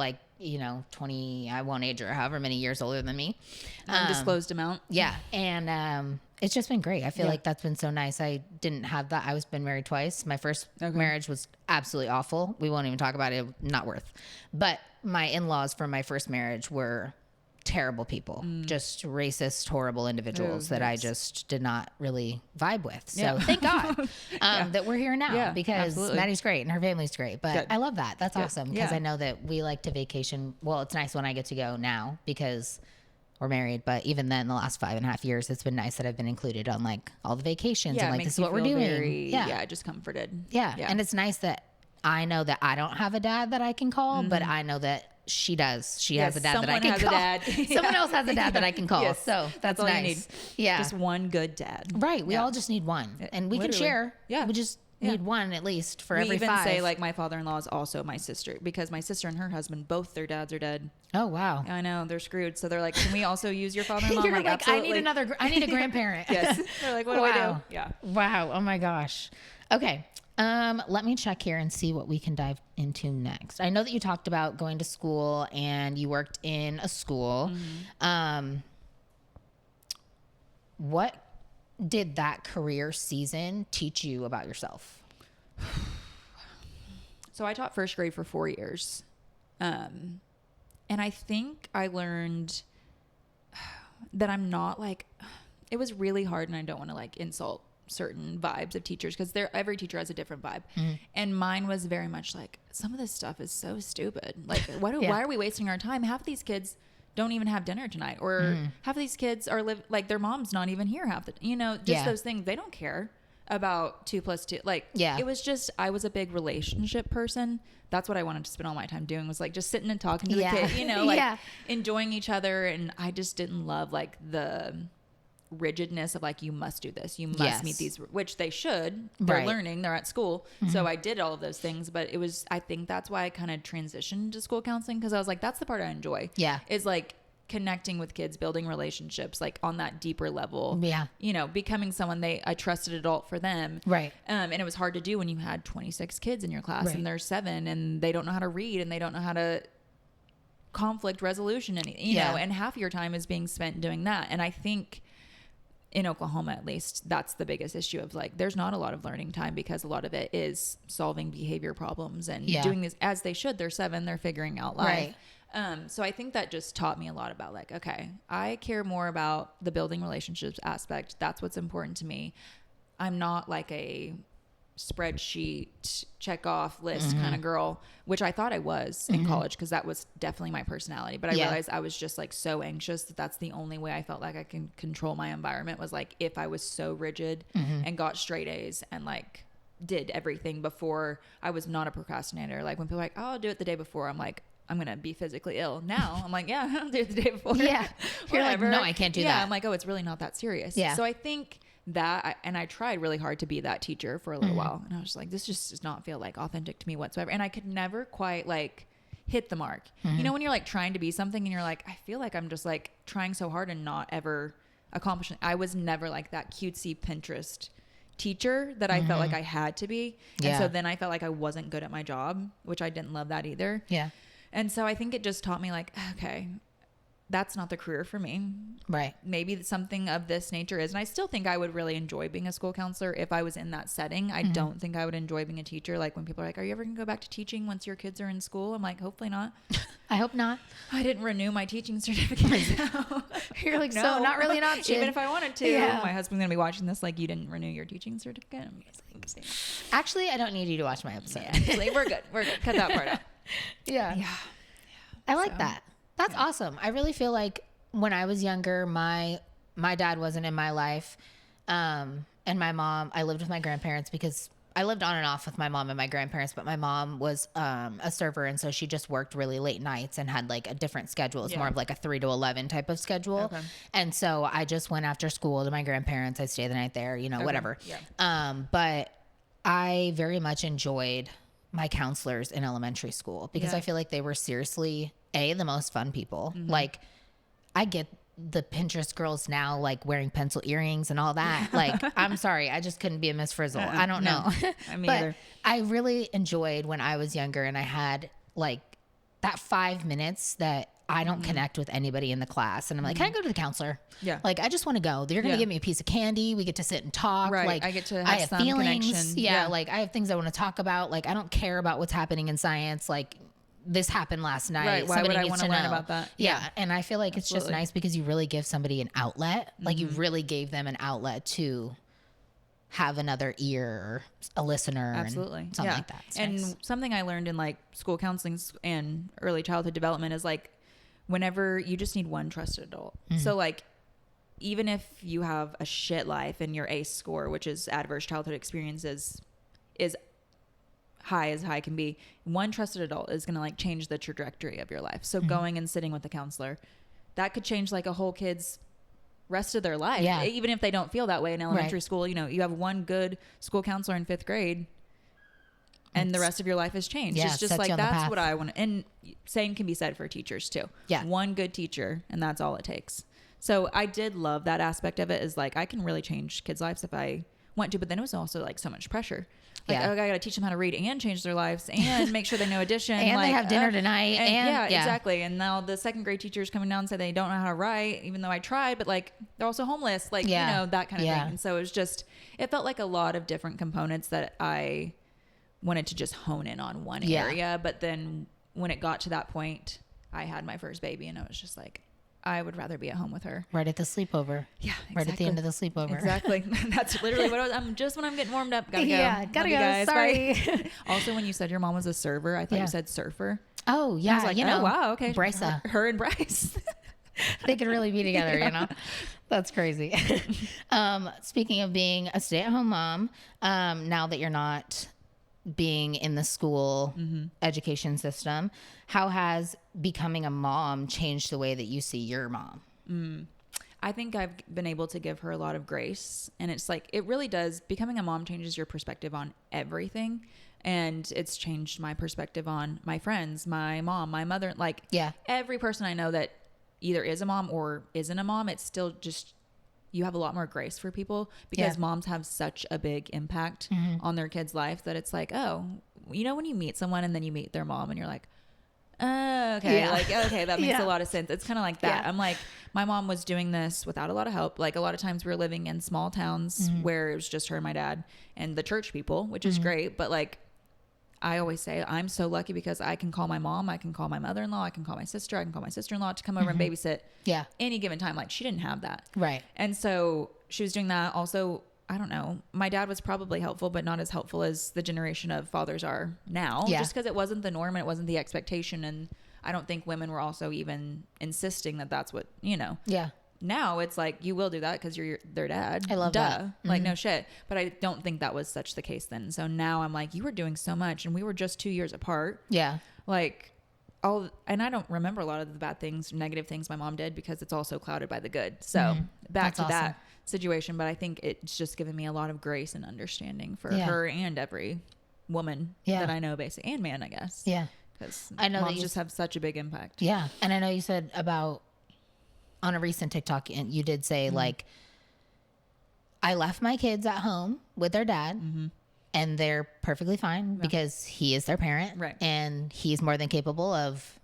20, I won't age her, however many years older than me. Undisclosed amount. Yeah. And it's just been great. I feel like that's been so nice. I didn't have that. I was been married twice. My first marriage was absolutely awful. We won't even talk about it. Not worth. But my in-laws from my first marriage were terrible people, just racist, horrible individuals that I just did not really vibe with. So thank God that we're here now because Maddie's great and her family's great. But I love that. That's awesome because I know that we like to vacation. Well, it's nice when I get to go now because we're married. But even then, the last 5.5 years, it's been nice that I've been included on like all the vacations and like, this is what we're doing. Just comforted. Yeah. And it's nice that I know that I don't have a dad that I can call, but I know that she does. She has a dad that I can call. Someone else has a dad that I can call. Yes. So that's nice. You need. Yeah. Just one good dad. Right. We all just need one. And we can share. Yeah. We just need one at least for every 5. We even say like my father-in-law is also my sister, because my sister and her husband, both their dads are dead. Oh, wow. I know, they're screwed. So they're like, can we also use your father-in-law? You're like, I need a grandparent. Yes. They're like, what do we do? Yeah. Wow. Oh my gosh. Okay. Let me check here and see what we can dive into next. I know that you talked about going to school and you worked in a school. What did that career season teach you about yourself? So I taught first grade for 4 years. And I think I learned that I'm not like, it was really hard, and I don't want to like insult certain vibes of teachers, because every teacher has a different vibe. And mine was very much like, some of this stuff is so stupid. Like, why are we wasting our time? Half of these kids don't even have dinner tonight, or half of these kids are like their mom's not even here half the, those things. They don't care about 2 + 2. Like, it was just, I was a big relationship person. That's what I wanted to spend all my time doing, was like just sitting and talking to the kid, like enjoying each other. And I just didn't love like the rigidness of like, you must do this, you must meet these, which they should. They're learning, they're at school. So I did all of those things, but it was, I think that's why I kind of transitioned to school counseling, because I was like, that's the part I enjoy. Is like connecting with kids, building relationships, like on that deeper level. Becoming someone a trusted adult for them. And it was hard to do when you had 26 kids in your class and there's 7 and they don't know how to read and they don't know how to conflict resolution, and and half your time is being spent doing that. And I think in Oklahoma, at least, that's the biggest issue of like, there's not a lot of learning time, because a lot of it is solving behavior problems and doing this as they should. They're 7, they're figuring out life. So I think that just taught me a lot about like, okay, I care more about the building relationships aspect. That's what's important to me. I'm not like a spreadsheet check off list kind of girl, which I thought I was in college, because that was definitely my personality. But I realized I was just like so anxious that that's the only way I felt like I can control my environment, was like if I was so rigid and got straight A's and like did everything before. I was not a procrastinator. Like when people are like, oh, I'll do it the day before, I'm like, I'm going to be physically ill. Now I'm like, yeah, I'll do it the day before. You're like, no, I can't do that. I'm like, oh, it's really not that serious. So I think that, and I tried really hard to be that teacher for a little while, and I was like, this just does not feel like authentic to me whatsoever. And I could never quite like hit the mark. When you're like trying to be something and you're like, I feel like I'm just like trying so hard and not ever accomplishing. I was never like that cutesy Pinterest teacher that I felt like I had to be. And so then I felt like I wasn't good at my job, which I didn't love that either. And so I think it just taught me like, okay, that's not the career for me. Maybe something of this nature is. And I still think I would really enjoy being a school counselor if I was in that setting. I don't think I would enjoy being a teacher. Like when people are like, are you ever going to go back to teaching once your kids are in school? I'm like, hopefully not. I hope not. I didn't renew my teaching certificate. You're like, no, so not really an option. Even if I wanted to. My husband's going to be watching this like, you didn't renew your teaching certificate. I'm like, actually, I don't need you to watch my episode. Like, we're good. We're good. Cut that part out. I like that. That's awesome. I really feel like when I was younger, my dad wasn't in my life. And my mom, I lived with my grandparents, because I lived on and off with my mom and my grandparents, but my mom was a server. And so she just worked really late nights and had like a different schedule. It's more of like a 3 to 11 type of schedule. And so I just went after school to my grandparents. I'd stay the night there, whatever. But I very much enjoyed my counselors in elementary school, because I feel like they were seriously the most fun people. Like I get the Pinterest girls now, like wearing pencil earrings and all that. Like, I'm sorry, I just couldn't be a Miss Frizzle. I don't know. But I really enjoyed when I was younger and I had like that 5 minutes that I don't connect with anybody in the class. And I'm like, can I go to the counselor? Like, I just want to go. They're going to give me a piece of candy. We get to sit and talk. Like, I get to have some feelings. Connection. Like I have things I want to talk about. Like, I don't care about what's happening in science. Like, this happened last night. Why would I want to learn about that? And I feel like it's just nice because you really give somebody an outlet. Like you really gave them an outlet to have another ear or a listener. Absolutely. And something like that. It's and nice. Something I learned in like school counseling and early childhood development is like whenever you just need one trusted adult. So like, even if you have a shit life and your ACE score, which is adverse childhood experiences, is high as high can be, one trusted adult is going to like change the trajectory of your life. So going and sitting with the counselor, that could change like a whole kid's rest of their life. Yeah. Even if they don't feel that way in elementary school, you know, you have one good school counselor in 5th grade and the rest of your life has changed. Yeah, it's just like, that's what I want to, and same can be said for teachers too. Yeah. One good teacher and that's all it takes. So I did love that aspect of it, is like, I can really change kids' lives if I want to, but then it was also like so much pressure. Like, oh, I got to teach them how to read and change their lives and make sure they know addition. And like, they have dinner tonight. And exactly. And now the 2nd grade teachers coming down and say they don't know how to write, even though I tried, but like, they're also homeless, like, you know, that kind of thing. And so it was just, it felt like a lot of different components that I wanted to just hone in on one area. But then when it got to that point, I had my first baby and I was just like, I would rather be at home with her. Right at the sleepover. Yeah, exactly. Right at the end of the sleepover. Exactly. That's literally what I'm just when I'm getting warmed up. Gotta go. Yeah, gotta go. Guys. Sorry. Also, when you said your mom was a server, I thought you said surfer. Oh, yeah. I was like, you know, wow, okay. Bryce. Her and Bryce. They could really be together, you know? That's crazy. Speaking of being a stay-at-home mom, now that you're not being in the school education system, how has becoming a mom changed the way that you see your mom? I think I've been able to give her a lot of grace, and it's like, it really does. Becoming a mom changes your perspective on everything. And it's changed my perspective on my friends, my mom, my mother, like every person I know that either is a mom or isn't a mom. It's still just, you have a lot more grace for people because moms have such a big impact on their kids' life that it's like, oh, you know, when you meet someone and then you meet their mom and you're like, oh, okay. Like, okay, that makes a lot of sense. It's kind of like that. I'm like, my mom was doing this without a lot of help. Like, a lot of times we were living in small towns where it was just her and my dad and the church people, which is great. But like, I always say I'm so lucky because I can call my mom, I can call my mother-in-law, I can call my sister, I can call my sister-in-law to come over and babysit any given time. Like, she didn't have that. Right. And so she was doing that. Also, I don't know, my dad was probably helpful, but not as helpful as the generation of fathers are now, just because it wasn't the norm and it wasn't the expectation. And I don't think women were also even insisting that that's what, you know. Yeah. Now it's like, you will do that because you're their dad. I love that. Like, no shit. But I don't think that was such the case then. So now I'm like, you were doing so much and we were just 2 years apart. Yeah. Like, and I don't remember a lot of the bad things, negative things my mom did because it's also clouded by the good. So back to that situation. But I think it's just given me a lot of grace and understanding for her and every woman that I know, basically, and man, I guess. Yeah. Because I know moms just have such a big impact. Yeah. And I know you said about, on a recent TikTok, and you did say like, I left my kids at home with their dad and they're perfectly fine because he is their parent and he's more than capable of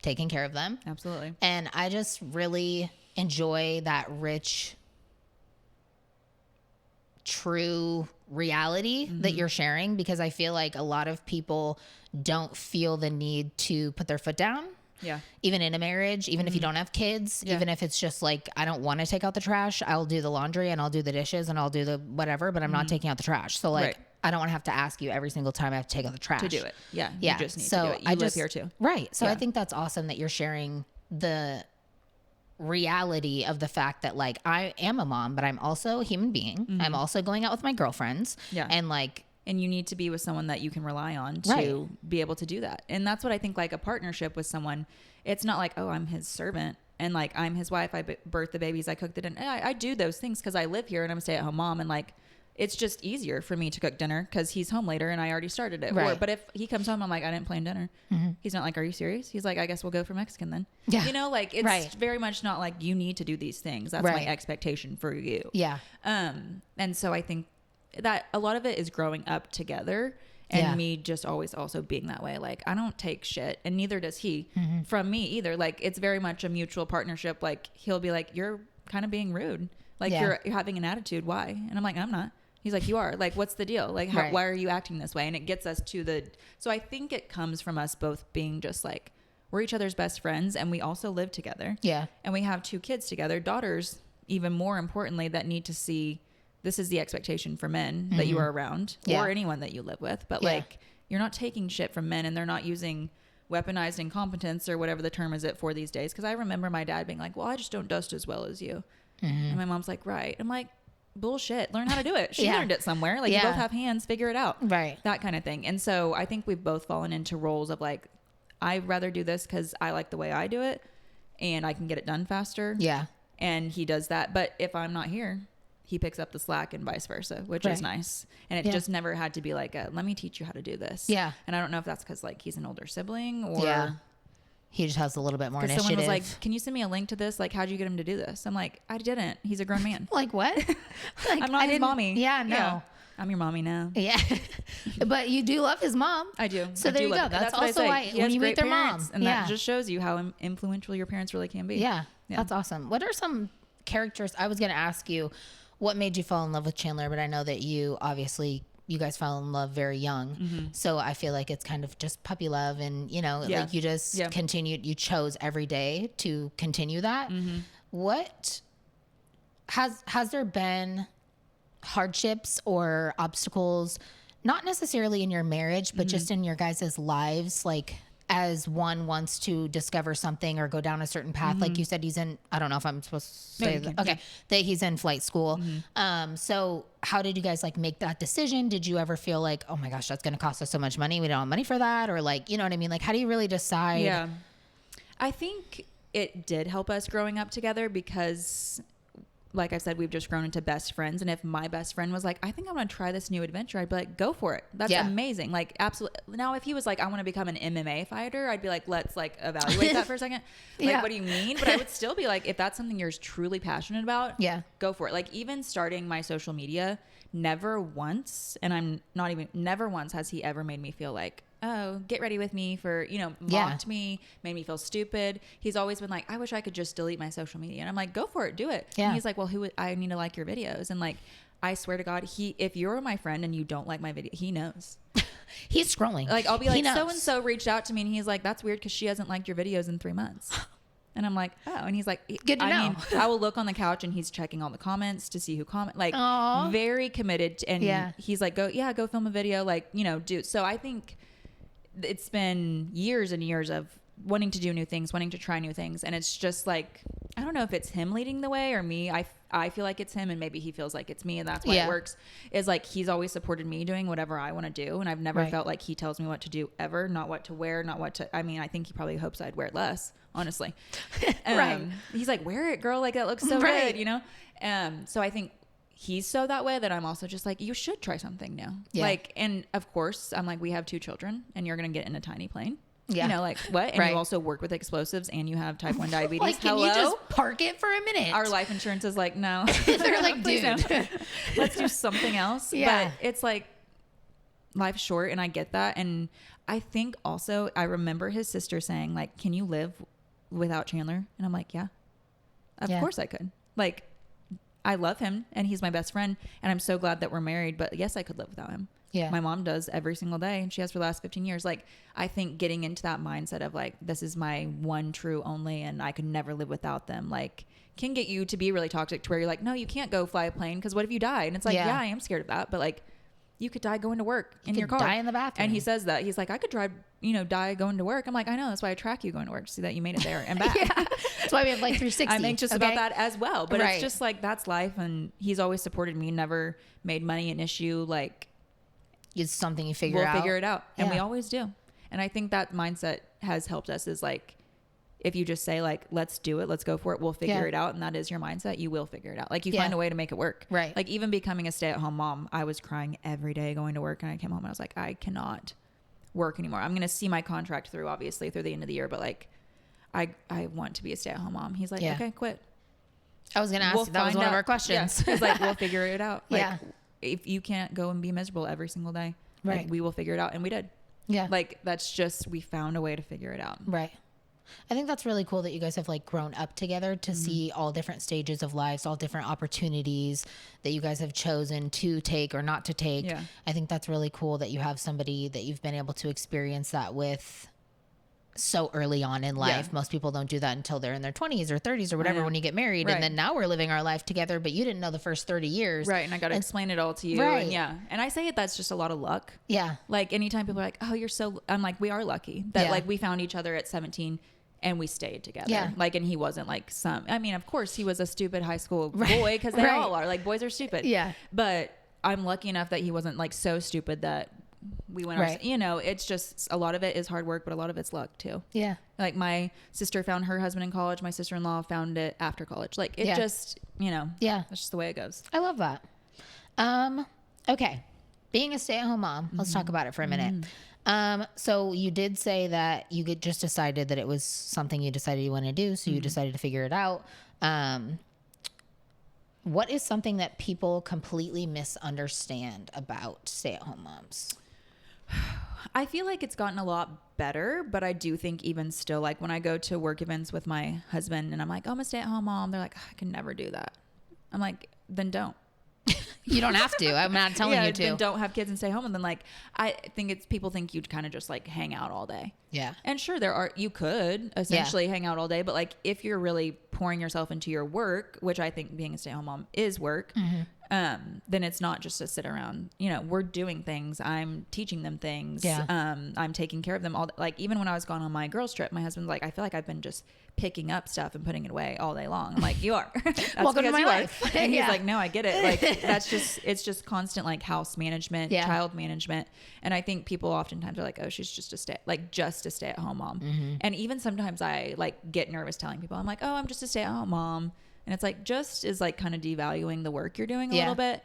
taking care of them. Absolutely. And I just really enjoy that rich, true reality that you're sharing, because I feel like a lot of people don't feel the need to put their foot down. Yeah. Even in a marriage, even if you don't have kids, even if it's just like, I don't want to take out the trash, I'll do the laundry and I'll do the dishes and I'll do the whatever, but I'm not taking out the trash. So like, I don't want to have to ask you every single time I have to take out the trash. To do it. Yeah. Yeah. You just need to do it. You live here too. Right. So I think that's awesome that you're sharing the reality of the fact that like, I am a mom, but I'm also a human being. I'm also going out with my girlfriends. Yeah. And like, and you need to be with someone that you can rely on to be able to do that. And that's what I think, like a partnership with someone, it's not like, oh, I'm his servant and like, I'm his wife. I birthed the babies. I cooked it. And I do those things because I live here and I'm a stay-at-home mom. And like, it's just easier for me to cook dinner because he's home later and I already started it. Right. But if he comes home, I'm like, I didn't plan dinner. He's not like, are you serious? He's like, I guess we'll go for Mexican then. Yeah. You know, like it's very much not like you need to do these things. That's my expectation for you. Yeah. And so I think that a lot of it is growing up together and me just always also being that way. Like, I don't take shit and neither does he from me either. Like, it's very much a mutual partnership. Like, he'll be like, you're kind of being rude. Like you're having an attitude. Why? And I'm like, I'm not. He's like, you are. Like, what's the deal? Like, why are you acting this way? And it gets us to so I think it comes from us both being just like, we're each other's best friends and we also live together. Yeah. And we have 2 kids together, daughters, even more importantly, that need to see this is the expectation for men that you are around or anyone that you live with. But like, you're not taking shit from men and they're not using weaponized incompetence or whatever the term is it for these days. Cause I remember my dad being like, well, I just don't dust as well as you. And my mom's like, right. I'm like, bullshit. Learn how to do it. She learned it somewhere. Like you both have hands, figure it out. Right. That kind of thing. And so I think we've both fallen into roles of like, I'd rather do this cause I like the way I do it and I can get it done faster. Yeah. And he does that. But if I'm not here, he picks up the slack and vice versa, which is nice. And it just never had to be like, let me teach you how to do this. Yeah. And I don't know if that's because like he's an older sibling or he just has a little bit more initiative. Someone was like, can you send me a link to this? Like, how'd you get him to do this? I'm like, I didn't. He's a grown man. Like what? Like, I'm not his mommy. Yeah, no. Yeah. I'm your mommy now. Yeah. But you do love his mom. I do. So there you go. That's also why when you meet their mom. And that just shows you how influential your parents really can be. Yeah. That's awesome. What are some characters? I was going to ask you what made you fall in love with Chandler, but I know that you guys fell in love very young. So I feel like it's kind of just puppy love and, like you just continued, you chose every day to continue that. What has there been hardships or obstacles, not necessarily in your marriage, but just in your guys' lives, like as one wants to discover something or go down a certain path? Like you said, he's in, I don't know if I'm supposed to say that. Okay. That he's in flight school. So how did you guys like make that decision? Did you ever feel like, oh my gosh, that's going to cost us so much money, we don't have money for that? Or like, you know what I mean? Like, how do you really decide? Yeah. I think it did help us growing up together because like I said, we've just grown into best friends. And if my best friend was like, I think I'm going to try this new adventure, I'd be like, go for it. That's amazing. Like, absolutely. Now, if he was like, I want to become an MMA fighter, I'd be like, let's like evaluate that for a second. Like, what do you mean? But I would still be like, if that's something you're truly passionate about, go for it. Like, even starting my social media, never once has he ever made me feel like, oh, get ready with me for, mocked me, made me feel stupid. He's always been like, I wish I could just delete my social media. And I'm like, go for it, do it. And he's like, well, I need to like your videos. And like, I swear to God, if you're my friend and you don't like my video, he knows. He's scrolling. Like, I'll be like, so-and-so reached out to me and he's like, that's weird because she hasn't liked your videos in 3 months. And I'm like, oh, and he's like, good to know. I mean, I will look on the couch and he's checking all the comments to see who comment, like very committed. And he's like, go film a video, like, do. So I think it's been years and years of wanting to do new things, wanting to try new things. And it's just like, I don't know if it's him leading the way or me. I feel like it's him and maybe he feels like it's me and that's why it works. Is like, he's always supported me doing whatever I want to do. And I've never felt like he tells me what to do ever, not what to wear, I mean, I think he probably hopes I'd wear it less, honestly. He's like, wear it, girl. Like, that looks so good, So I think he's so that way that I'm also just like, you should try something new. Like, and of course I'm like, we have 2 children and you're going to get in a tiny plane. Like what? And you also work with explosives and you have type 1 diabetes. Like, can you just park it for a minute? Our life insurance is like, no. They're like, dude, let's do something else. But it's like, life's short and I get that. And I think also I remember his sister saying like, can you live without Chandler? And I'm like, yeah, of course I could. Like, I love him and he's my best friend and I'm so glad that we're married, but yes, I could live without him. Yeah. My mom does every single day and she has for the last 15 years. Like, I think getting into that mindset of like, this is my one true only and I could never live without them, like, can get you to be really toxic to where you're like, no, you can't go fly a plane because what if you die? And it's like, yeah, I am scared of that, but like, you could die going to work in your car. Die in the bathroom. And he says that. He's like, I could drive, die going to work. I'm like, I know. That's why I track you going to work to see that you made it there and back. That's why we have like 360. I'm anxious about that as well. But it's just like, that's life. And he's always supported me, never made money an issue. Like, it's something you figure out. We'll figure it out. And we always do. And I think that mindset has helped us is like, if you just say like, let's do it, let's go for it, we'll figure it out. And that is your mindset. You will figure it out. Like, you find a way to make it work. Right. Like, even becoming a stay-at-home mom, I was crying every day going to work and I came home and I was like, I cannot work anymore. I'm going to see my contract through, obviously, through the end of the year. But like, I want to be a stay-at-home mom. He's like, okay, quit. I was going to ask you. That was one of our questions. He's like, we'll figure it out. Like, if you can't go and be miserable every single day, like, we will figure it out. And we did. Yeah. Like, that's just, we found a way to figure it out. Right. I think that's really cool that you guys have like grown up together to see all different stages of lives, all different opportunities that you guys have chosen to take or not to take. Yeah. I think that's really cool that you have somebody that you've been able to experience that with so early on in life. Most people don't do that until they're in their 20s or 30s or whatever when you get married. Right. And then now we're living our life together, but you didn't know the first 30 years. Right. And I got to explain it all to you. Right. And and I say that's just a lot of luck. Yeah. Like anytime people are like, oh, you're so, I'm like, we are lucky that like we found each other at 17 and we stayed together. Yeah. Like, and he wasn't like I mean, of course he was a stupid high school boy because they all are, like, boys are stupid. Yeah. But I'm lucky enough that he wasn't like so stupid that we went on, you know, it's just a lot of it is hard work, but a lot of it's luck too. Yeah. Like my sister found her husband in college. My sister-in-law found it after college. Like it just, you know, that's just the way it goes. I love that. Okay. Being a stay-at-home mom, let's talk about it for a minute. So you did say that you just decided that it was something you decided you want to do. So you decided to figure it out. What is something that people completely misunderstand about stay-at-home moms? I feel like it's gotten a lot better, but I do think even still, like when I go to work events with my husband and I'm like, oh, I'm a stay-at-home mom. They're like, I can never do that. I'm like, then don't. You don't have to. I'm not telling you to. Then don't have kids and stay home. And then like, I think people think you'd kind of just like hang out all day. Yeah. And sure, you could essentially hang out all day, but like if you're really pouring yourself into your work, which I think being a stay-at-home mom is work, then it's not just to sit around. You know, we're doing things. I'm teaching them things. Yeah. I'm taking care of them all. Like even when I was gone on my girls trip, my husband's like, I feel like I've been just picking up stuff and putting it away all day long. I'm like, you are. That's welcome to my life. And he's like, no, I get it. Like it's just constant like house management, child management. And I think people oftentimes are like, oh, she's just a stay-at-home mom. And even sometimes I like get nervous telling people, I'm like, oh, I'm just a stay-at-home mom. And it's like, just is like kind of devaluing the work you're doing a little bit.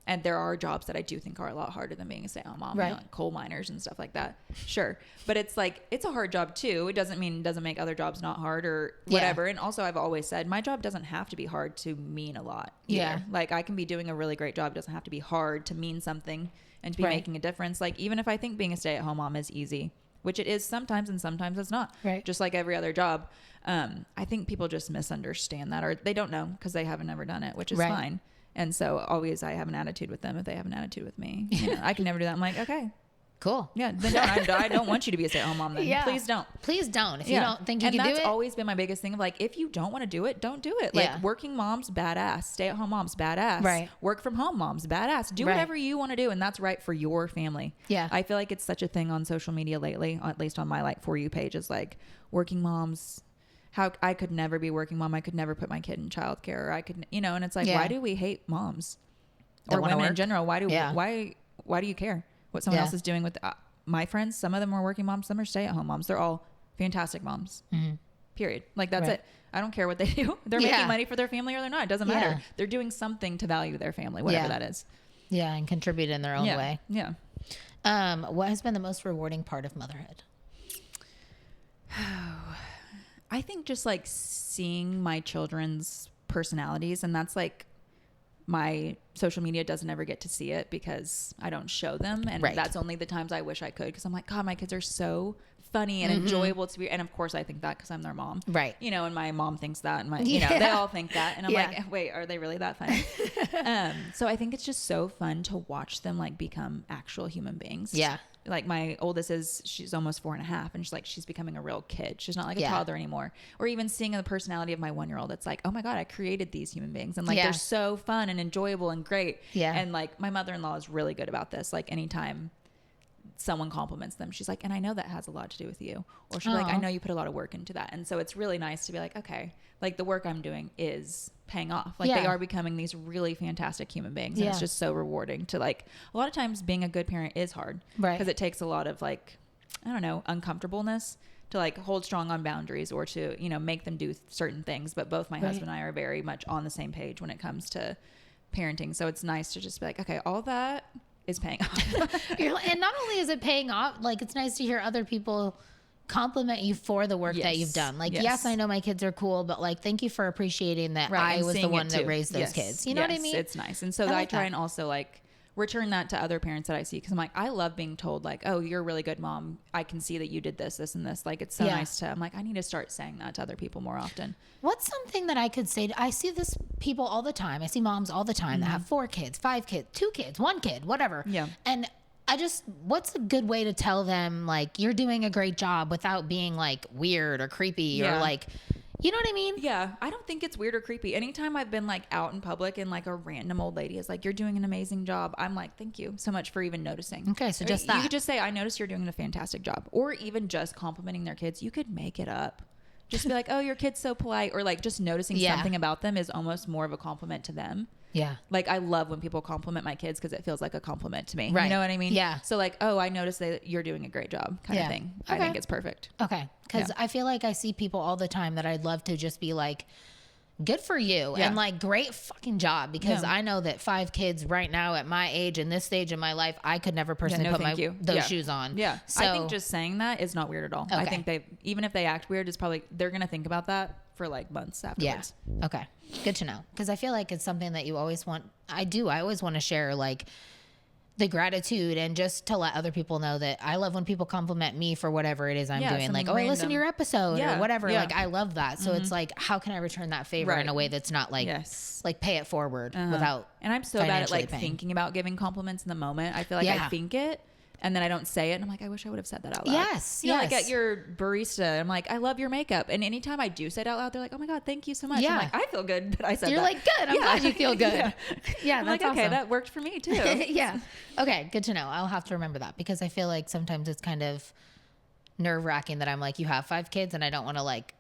And there are jobs that I do think are a lot harder than being a stay-at-home mom, you know, like coal miners and stuff like that. Sure. But it's like, it's a hard job too. It doesn't mean it doesn't make other jobs not hard or whatever. And also I've always said my job doesn't have to be hard to mean a lot either. Yeah. Like I can be doing a really great job. It doesn't have to be hard to mean something and to be making a difference. Like even if I think being a stay-at-home mom is easy, which it is sometimes and sometimes it's not, just like every other job. I think people just misunderstand that or they don't know because they haven't ever done it, which is fine. And so always I have an attitude with them if they have an attitude with me. You know, I can never do that. I'm like, okay, cool. Yeah. Then I don't want you to be a stay-at-home mom then. Yeah. Please don't. Please don't. If you don't think you can do it. And that's always been my biggest thing of like, if you don't want to do it, don't do it. Like working moms, badass. Stay-at-home moms, badass. Right. Work from home moms, badass. Do whatever you want to do. And that's right for your family. Yeah. I feel like it's such a thing on social media lately, at least on my like For You page, is like working moms. How I could never be a working mom. I could never put my kid in childcare. Or I could, you know, and it's like, why do we hate moms or women in general? Why do you care what someone else is doing with my friends? Some of them are working moms. Some are stay-at-home moms. They're all fantastic moms. Period. Like that's it. I don't care what they do. They're making money for their family or they're not. It doesn't matter. They're doing something to value their family, whatever that is. Yeah, and contribute in their own way. Yeah. What has been the most rewarding part of motherhood? I think just like seeing my children's personalities, and that's like my social media doesn't ever get to see it because I don't show them. And that's only the times I wish I could. Cause I'm like, God, my kids are so funny and enjoyable to be. And of course I think that cause I'm their mom, right? You know, and my mom thinks that and my, you know, they all think that. And I'm like, wait, are they really that funny? So I think it's just so fun to watch them like become actual human beings. Yeah. Like my oldest she's almost 4.5 and she's becoming a real kid. She's not like a toddler anymore. Or even seeing the personality of my 1-year-old. It's like, oh my God, I created these human beings and like, they're so fun and enjoyable and great. Yeah. And like my mother-in-law is really good about this. Like anytime someone compliments them, she's like, and I know that has a lot to do with you. Or she's like, I know you put a lot of work into that. And so it's really nice to be like, okay, like the work I'm doing is paying off. Like they are becoming these really fantastic human beings. And it's just so rewarding to like, a lot of times being a good parent is hard. Right. Because it takes a lot of like, I don't know, uncomfortableness to like hold strong on boundaries or to, you know, make them do certain things. But both my husband and I are very much on the same page when it comes to parenting. So it's nice to just be like, okay, all that is paying off. And not only is it paying off, like it's nice to hear other people compliment you for the work that you've done. Like, yes, I know my kids are cool, but like, thank you for appreciating that I was the one that raised those kids. You know what I mean? It's nice. And so I try and also like return that to other parents that I see. Cause I'm like, I love being told like, oh, you're a really good mom. I can see that you did this, this, and this. Like, it's so nice I'm like, I need to start saying that to other people more often. What's something that I could say? I see this people all the time. I see moms all the time that have 4 kids, 5 kids, 2 kids, 1 kid, whatever. Yeah. And what's a good way to tell them like you're doing a great job without being like weird or creepy or like, you know what I mean? Yeah. I don't think it's weird or creepy. Anytime I've been like out in public and like a random old lady is like, you're doing an amazing job, I'm like, thank you so much for even noticing. Okay. So just that. You could just say, I noticed you're doing a fantastic job. Or even just complimenting their kids. You could make it up. Just be like, oh, your kid's so polite. Or like just noticing something about them is almost more of a compliment to them. Yeah. Like I love when people compliment my kids because it feels like a compliment to me. Right. You know what I mean? Yeah. So like, oh, I noticed that you're doing a great job kind of thing. Okay. I think it's perfect. Okay. Because I feel like I see people all the time that I'd love to just be like, good for you. And like, great fucking job. Because I know that 5 kids right now at my age and this stage in my life, I could never personally put those shoes on. Yeah. So, I think just saying that is not weird at all. Okay. I think even if they act weird, it's probably, they're going to think about that for like months afterwards. Yeah. Okay. Good to know. Because I feel like it's something that you always want. I always want to share like the gratitude and just to let other people know that I love when people compliment me for whatever it is I'm doing. Like, oh, I listened to your episode or whatever. Yeah. Like, I love that. So it's like, how can I return that favor in a way that's not like, like pay it forward without. And I'm so bad at like thinking about giving compliments in the moment. I feel like I think it. And then I don't say it. And I'm like, I wish I would have said that out loud. Yes. You know, like at your barista, I'm like, I love your makeup. And anytime I do say it out loud, they're like, oh my God, thank you so much. Yeah. I'm like, I feel good that I said that. You're like, good. I'm glad you feel good. Yeah. I'm that's like, okay, awesome. that worked for me too. Yeah. Okay. Good to know. I'll have to remember that because I feel like sometimes it's kind of nerve wracking that I'm like, you have 5 kids and I don't want to like.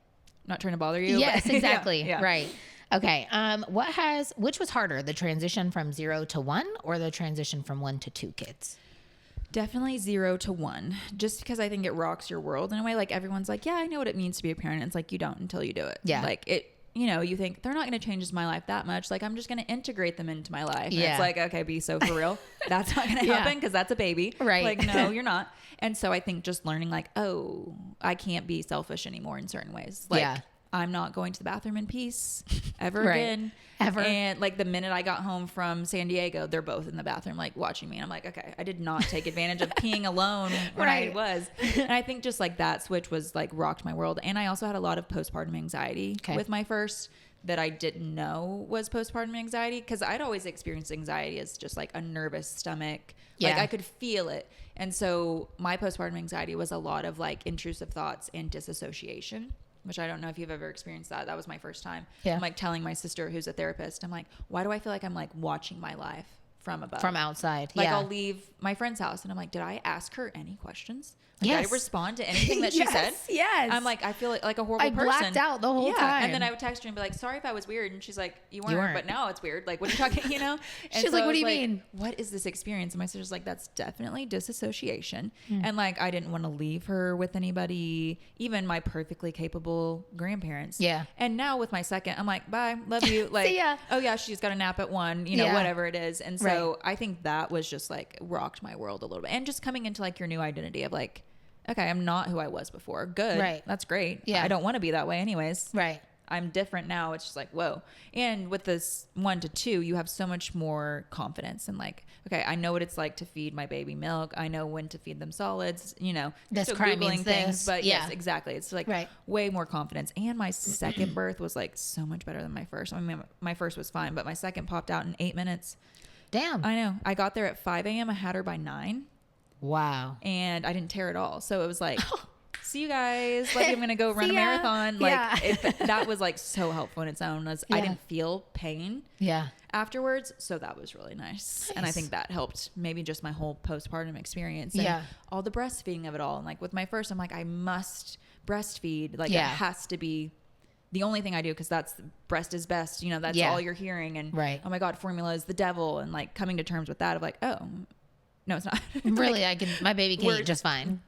Not trying to bother you. Yes, exactly. Right. Okay. Which was harder, the transition from 0 to 1 or the transition from 1 to 2 kids? Definitely 0 to 1, just because I think it rocks your world in a way. Like everyone's like, yeah, I know what it means to be a parent. It's like, you don't until you do it. Yeah. Like it, you know, you think they're not going to change my life that much. Like I'm just going to integrate them into my life. Yeah. And it's like, okay, be so for real. That's not going to happen because that's a baby. Right. Like, no, you're not. And so I think just learning like, oh, I can't be selfish anymore in certain ways. Like I'm not going to the bathroom in peace ever again. Ever. And like the minute I got home from San Diego, they're both in the bathroom, like watching me. And I'm like, okay, I did not take advantage of peeing alone when I was. And I think just like that switch was like rocked my world. And I also had a lot of postpartum anxiety with my first that I didn't know was postpartum anxiety. Cause I'd always experienced anxiety as just like a nervous stomach. Like I could feel it. And so my postpartum anxiety was a lot of like intrusive thoughts and disassociation. Which I don't know if you've ever experienced that. That was my first time. Yeah. I'm like telling my sister who's a therapist, I'm like, why do I feel like I'm like watching my life from above? From outside. Like I'll leave my friend's house and I'm like, did I ask her any questions? Like, did I respond to anything that she said? Yes. I'm like, I feel like a horrible person. I blacked out the whole time. And then I would text her and be like, sorry if I was weird. And she's like, you weren't. But now it's weird. Like, what are you talking, you know? And she's like, what do you mean? What is this experience? And my sister's like, that's definitely disassociation. And like, I didn't want to leave her with anybody, even my perfectly capable grandparents. Yeah. And now with my second, I'm like, bye, love you. Like, see ya. Oh yeah, she's got a nap at 1, you know, whatever it is. And so I think that was just like rocked my world a little bit. And just coming into like your new identity of like, okay, I'm not who I was before. Good. Right. That's great. Yeah. I don't want to be that way anyways. Right. I'm different now. It's just like, whoa. And with this 1 to 2, you have so much more confidence and like, okay, I know what it's like to feed my baby milk. I know when to feed them solids, you know, this cry means things, but yes, exactly. It's like way more confidence. And my second birth was like so much better than my first. I mean, my first was fine, but my second popped out in 8 minutes. Damn. I know. I got there at 5 a.m. I had her by 9. Wow. And I didn't tear at all. So it was like, see you guys. Like I'm going to go run a marathon. Like that was like so helpful in its own. I didn't feel pain afterwards. So that was really nice. And I think that helped maybe just my whole postpartum experience and all the breastfeeding of it all. And like with my first, I'm like, I must breastfeed. Like it has to be the only thing I do because that's breast is best. You know, that's all you're hearing. And oh my God, formula is the devil. And like coming to terms with that of like, oh, no, it's not. Really, like, I can eat just fine.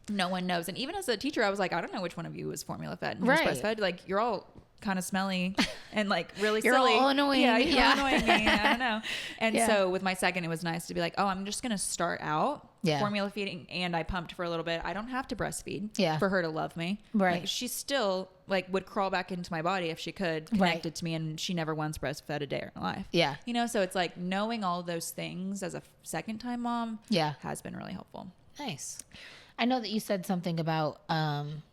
No one knows. And even as a teacher, I was like, I don't know which one of you is formula fed and who's breastfed. Like, you're all kind of smelly and like really you're silly. All annoying. Yeah, you're all annoying me. I don't know. And so with my second, it was nice to be like, oh, I'm just going to start out formula feeding. And I pumped for a little bit. I don't have to breastfeed for her to love me. Right. Like, she still like would crawl back into my body if she could, connected to me. And she never once breastfed a day in her life. Yeah. You know, so it's like knowing all those things as a second time mom has been really helpful. Nice. I know that you said something about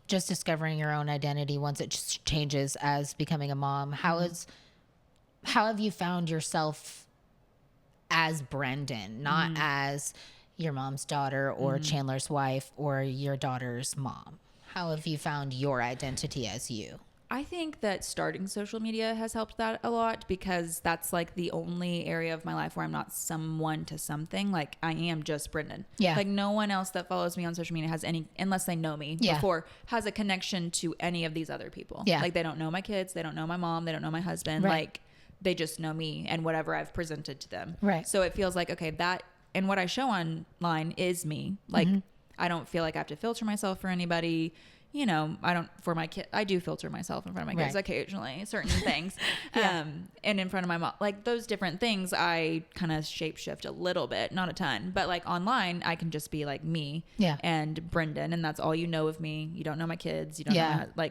just discovering your own identity once it just changes as becoming a mom. How have you found yourself as Brenden, not as, your mom's daughter or Chandler's wife or your daughter's mom? How have you found your identity as you? I think that starting social media has helped that a lot, because that's like the only area of my life where I'm not someone to something. Like, I am just Brenden. Yeah. Like, no one else that follows me on social media has any, unless they know me before, has a connection to any of these other people. Yeah. Like, they don't know my kids. They don't know my mom. They don't know my husband. Right. Like, they just know me and whatever I've presented to them. Right. So it feels like, okay, that, and what I show online is me. Like, I don't feel like I have to filter myself for anybody. You know, I don't, for my kid, I do filter myself in front of my kids occasionally, certain things. And in front of my mom, like those different things, I kind of shape shift a little bit, not a ton, but like online, I can just be like me and Brenden, and that's all you know of me. You don't know my kids. You don't know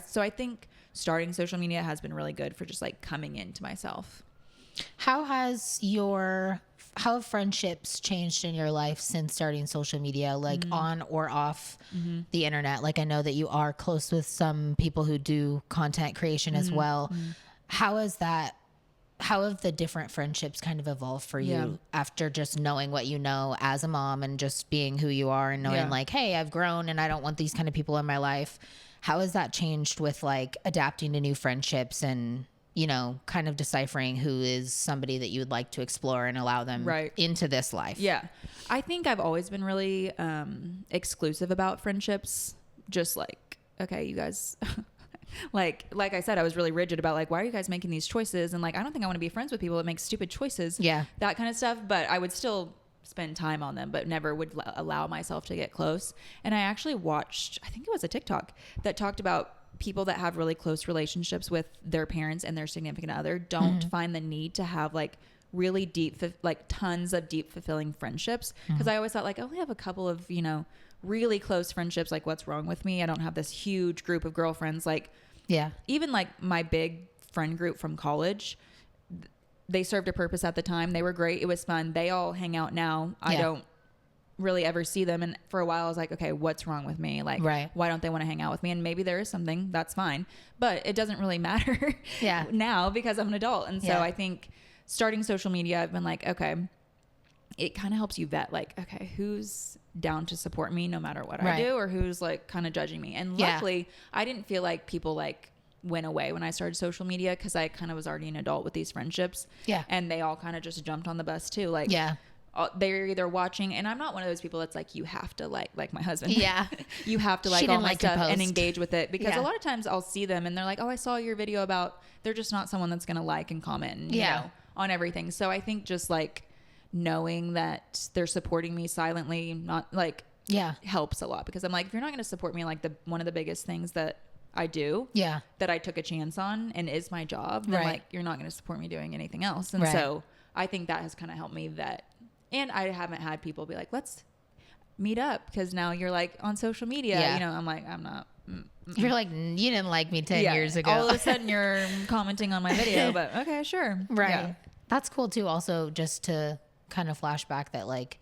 so I think starting social media has been really good for just like coming into myself. How have friendships changed in your life since starting social media, like on or off the internet? Like, I know that you are close with some people who do content creation as well. How have the different friendships kind of evolved for you after just knowing what you know as a mom and just being who you are and knowing like, hey, I've grown and I don't want these kind of people in my life? How has that changed with like adapting to new friendships and, you know, kind of deciphering who is somebody that you would like to explore and allow them into this life? Yeah. I think I've always been really exclusive about friendships. Just like, okay, you guys, like I said, I was really rigid about like, why are you guys making these choices? And like, I don't think I want to be friends with people that make stupid choices. Yeah. That kind of stuff. But I would still spend time on them, but never would allow myself to get close. And I actually watched, I think it was a TikTok that talked about people that have really close relationships with their parents and their significant other don't find the need to have like really deep, like tons of deep fulfilling friendships. Cause I always thought like, I only have a couple of, you know, really close friendships. Like, what's wrong with me? I don't have this huge group of girlfriends. Like, even like my big friend group from college, they served a purpose at the time. They were great. It was fun. They all hang out now. I don't really ever see them. And for a while I was like, okay, what's wrong with me? Like, why don't they want to hang out with me? And maybe there is something, that's fine, but it doesn't really matter now because I'm an adult. And so I think starting social media, I've been like, okay, it kind of helps you vet like, okay, who's down to support me no matter what I do, or who's like kind of judging me. And luckily I didn't feel like people like went away when I started social media, because I kind of was already an adult with these friendships. And they all kind of just jumped on the bus too. Like, they're either watching, and I'm not one of those people that's like, you have to like my husband. You have to like all my stuff and engage with it, because a lot of times I'll see them and they're like, oh, I saw your video about, they're just not someone that's going to like and comment and, you know, on everything. So I think just like knowing that they're supporting me silently, not like, helps a lot, because I'm like, if you're not going to support me, like one of the biggest things that I do that I took a chance on and is my job, then like, you're not going to support me doing anything else. And so I think that has kind of helped me vet. And I haven't had people be like, let's meet up, because now you're like on social media, you know, I'm like, I'm not. You're like, you didn't like me 10 years ago. All of a sudden you're commenting on my video, but okay, sure. That's cool too. Also, just to kind of flashback that like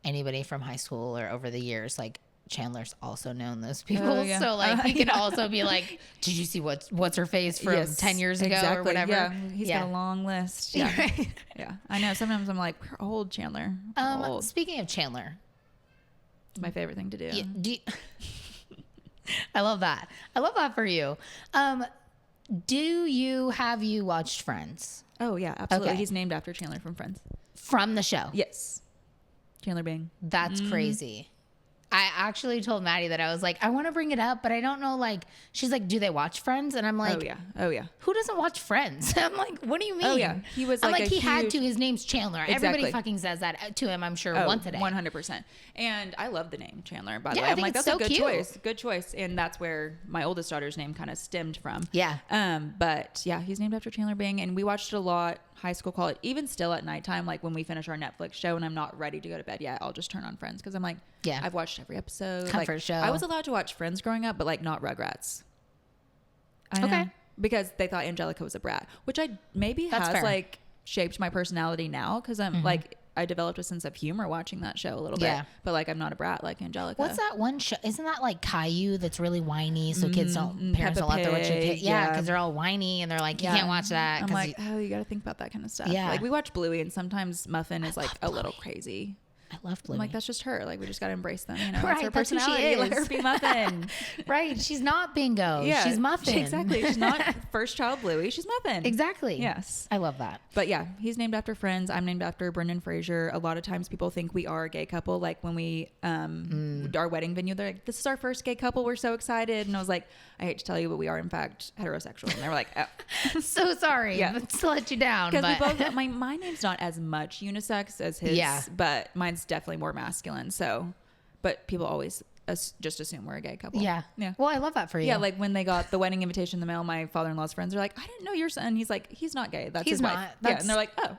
anybody from high school or over the years, like Chandler's also known those people. So like he can also be like, did you see what's her face from 10 years ago or whatever? Yeah. He's got a long list. Yeah. I know. Sometimes I'm like, we're old, Chandler. Old. Speaking of Chandler, it's my favorite thing to do. I love that. I love that for you. Have you watched Friends? Oh yeah, absolutely. Okay. He's named after Chandler from Friends. From the show? Yes. Chandler Bing. That's crazy. I actually told Maddie that I was like, I want to bring it up, but I don't know. Like, she's like, do they watch Friends? And I'm like, oh yeah. Who doesn't watch Friends? I'm like, what do you mean? Oh yeah. He was like, he had to. His name's Chandler. Exactly. Everybody fucking says that to him, I'm sure, once a day. 100%. And I love the name Chandler, by the way. I'm like, that's a good choice. Good choice. And that's where my oldest daughter's name kind of stemmed from. But yeah, he's named after Chandler Bing, and we watched it a lot. High school, college, even still at nighttime, like when we finish our Netflix show and I'm not ready to go to bed yet, I'll just turn on Friends, because I'm like, I've watched every episode. Comfort show. I was allowed to watch Friends growing up, but like not Rugrats. Because they thought Angelica was a brat, which has fair. Like shaped my personality now, because I'm like, I developed a sense of humor watching that show a little bit, but like I'm not a brat like Angelica. What's that one show? Isn't that like Caillou that's really whiny, so parents don't let their kids? Because they're all whiny and they're like, you can't watch that. I'm like, you got to think about that kind of stuff. Like we watch Bluey, and sometimes Muffin is like a little crazy. I love Bluey. I'm like, that's just her. Like, we just got to embrace them. You know, right, that's her that's personality. who she is. Let her be Muffin. Right. She's not Bingo. Yeah, she's Muffin. Exactly. She's not first child Bluey. She's Muffin. Exactly. Yes. I love that. But yeah, he's named after Friends. I'm named after Brendan Fraser. A lot of times people think we are a gay couple. Like when we, our wedding venue, they're like, this is our first gay couple. We're so excited. And I was like, I hate to tell you, but we are in fact heterosexual. And they were like, oh. So sorry to let you down. Because we both, my name's not as much unisex as his, but mine's definitely more masculine. So, but people always just assume we're a gay couple. Yeah. Well, I love that for you. Yeah, like when they got the wedding invitation in the mail, my father-in-law's friends are like, I didn't know your son. He's like, he's not gay. That's his wife. Yeah, and they're like, oh.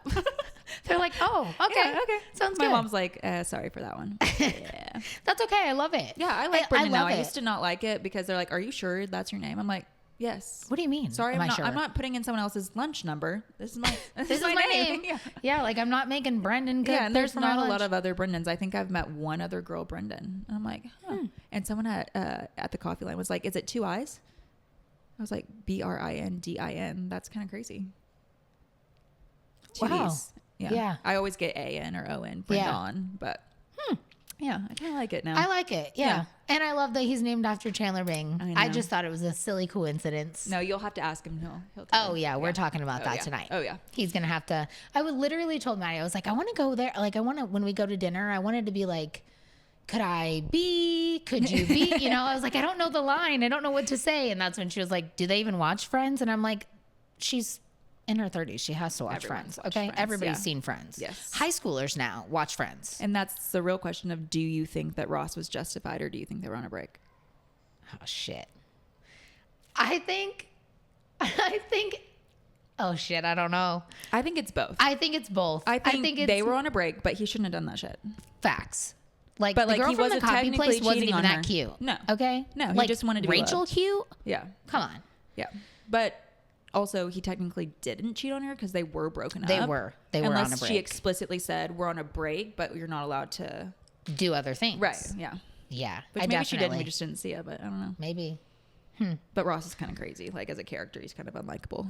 They're like, oh, okay. Yeah, okay. Sounds good. My mom's like, sorry for that one. Yeah. That's okay. I love it. Yeah, I like Brenden now. I used to not like it because they're like, are you sure that's your name? I'm like, yes. What do you mean? Sorry, I'm not putting in someone else's lunch number. This is my this is my name. Yeah, like I'm not making Brenden cook. Yeah, and there's not a lot of other Brendens. I think I've met one other girl Brenden. And I'm like, And someone at the coffee line was like, is it 2 I's? I was like, Brindin. That's kind of crazy. Wow. Yeah. I always get A-N or O-N, Brendon, but yeah, I kind of like it now. I like it. Yeah. And I love that he's named after Chandler Bing. I just thought it was a silly coincidence. No, you'll have to ask him. He'll tell you. We're talking about that tonight. Oh, yeah. He's going to have to. I would literally told Maddie, I was like, I want to go there. Like, when we go to dinner, I wanted to be like, could you be? You know, I was like, I don't know the line. I don't know what to say. And that's when she was like, do they even watch Friends? And I'm like, she's in her 30s. She has to watch Friends. Okay. Friends, everybody's seen Friends. Yes. High schoolers now watch Friends. And that's the real question of, do you think that Ross was justified or do you think they were on a break? Oh, shit. I think, oh, shit. I don't know. I think it's both. I think it's both. I think they were on a break, but he shouldn't have done that shit. Facts. Like, but the girl from the copy place wasn't even that cute. No. Okay? No, he just wanted to be Rachel loved. Cute? Yeah. Come on. Yeah. But also, he technically didn't cheat on her because they were broken up. They were on a break. Unless she explicitly said, we're on a break, but you're not allowed to do other things. Right. Yeah. Yeah. Which maybe she didn't. We just didn't see it, but I don't know. Maybe. But Ross is kind of crazy. Like, as a character, he's kind of unlikable.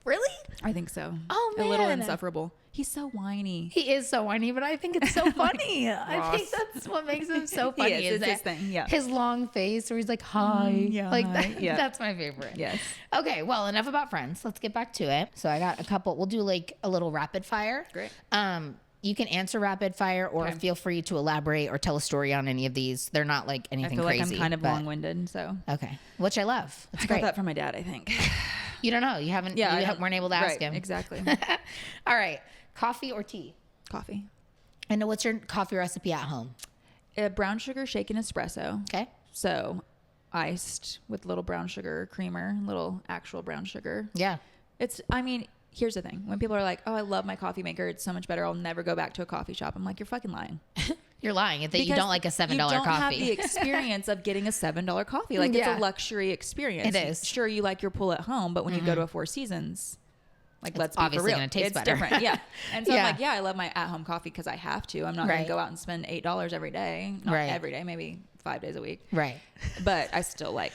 Really? I think so. Oh, man. A little insufferable. He's so whiny. He is so whiny, but I think it's so funny. I think that's what makes him so funny. He is. It's his thing. Yeah. His long face where he's like, hi. That's my favorite. Yes. Okay. Well, enough about Friends. Let's get back to it. So I got a couple. We'll do like a little rapid fire. Great. You can answer rapid fire or feel free to elaborate or tell a story on any of these. They're not like anything crazy. I feel like I'm kind of long-winded, so. Okay. Which I love. I got that from my dad, I think. You don't know. You haven't. Yeah, you weren't able to ask him. Exactly. All right. Coffee or tea? Coffee. And what's your coffee recipe at home? Brown sugar shaken espresso. Okay. So iced with little brown sugar creamer, little actual brown sugar. Yeah. Here's the thing. When people are like, oh, I love my coffee maker. It's so much better. I'll never go back to a coffee shop. I'm like, you're fucking lying. You're lying. That you don't like a $7 coffee. You don't have the experience of getting a $7 coffee. Like, it's a luxury experience. It is. Sure, you like your pull at home, but when you go to a Four Seasons, like, let's be for real. Gonna taste it's better. Different. Yeah. And so I'm like, I love my at-home coffee because I have to. I'm not going to go out and spend $8 every day. Not every day, maybe 5 days a week. Right. But I still like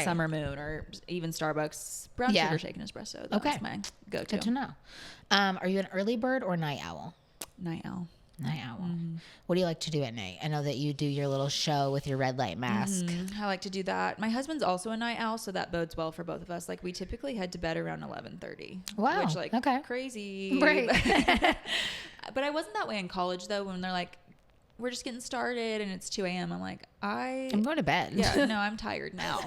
Summer Moon or even Starbucks brown sugar shaken espresso. That's my go-to. Good to know. Are you an early bird or night owl? Night owl. Night owl. What do you like to do at night? I know that you do your little show with your red light mask. I like to do that. My husband's also a night owl, so that bodes well for both of us. Like, we typically head to bed around 11:30. Wow. Which, crazy. Right. But I wasn't that way in college, though, when they're like, we're just getting started and it's 2 a.m. I'm like, I'm going to bed. Yeah, no, I'm tired now.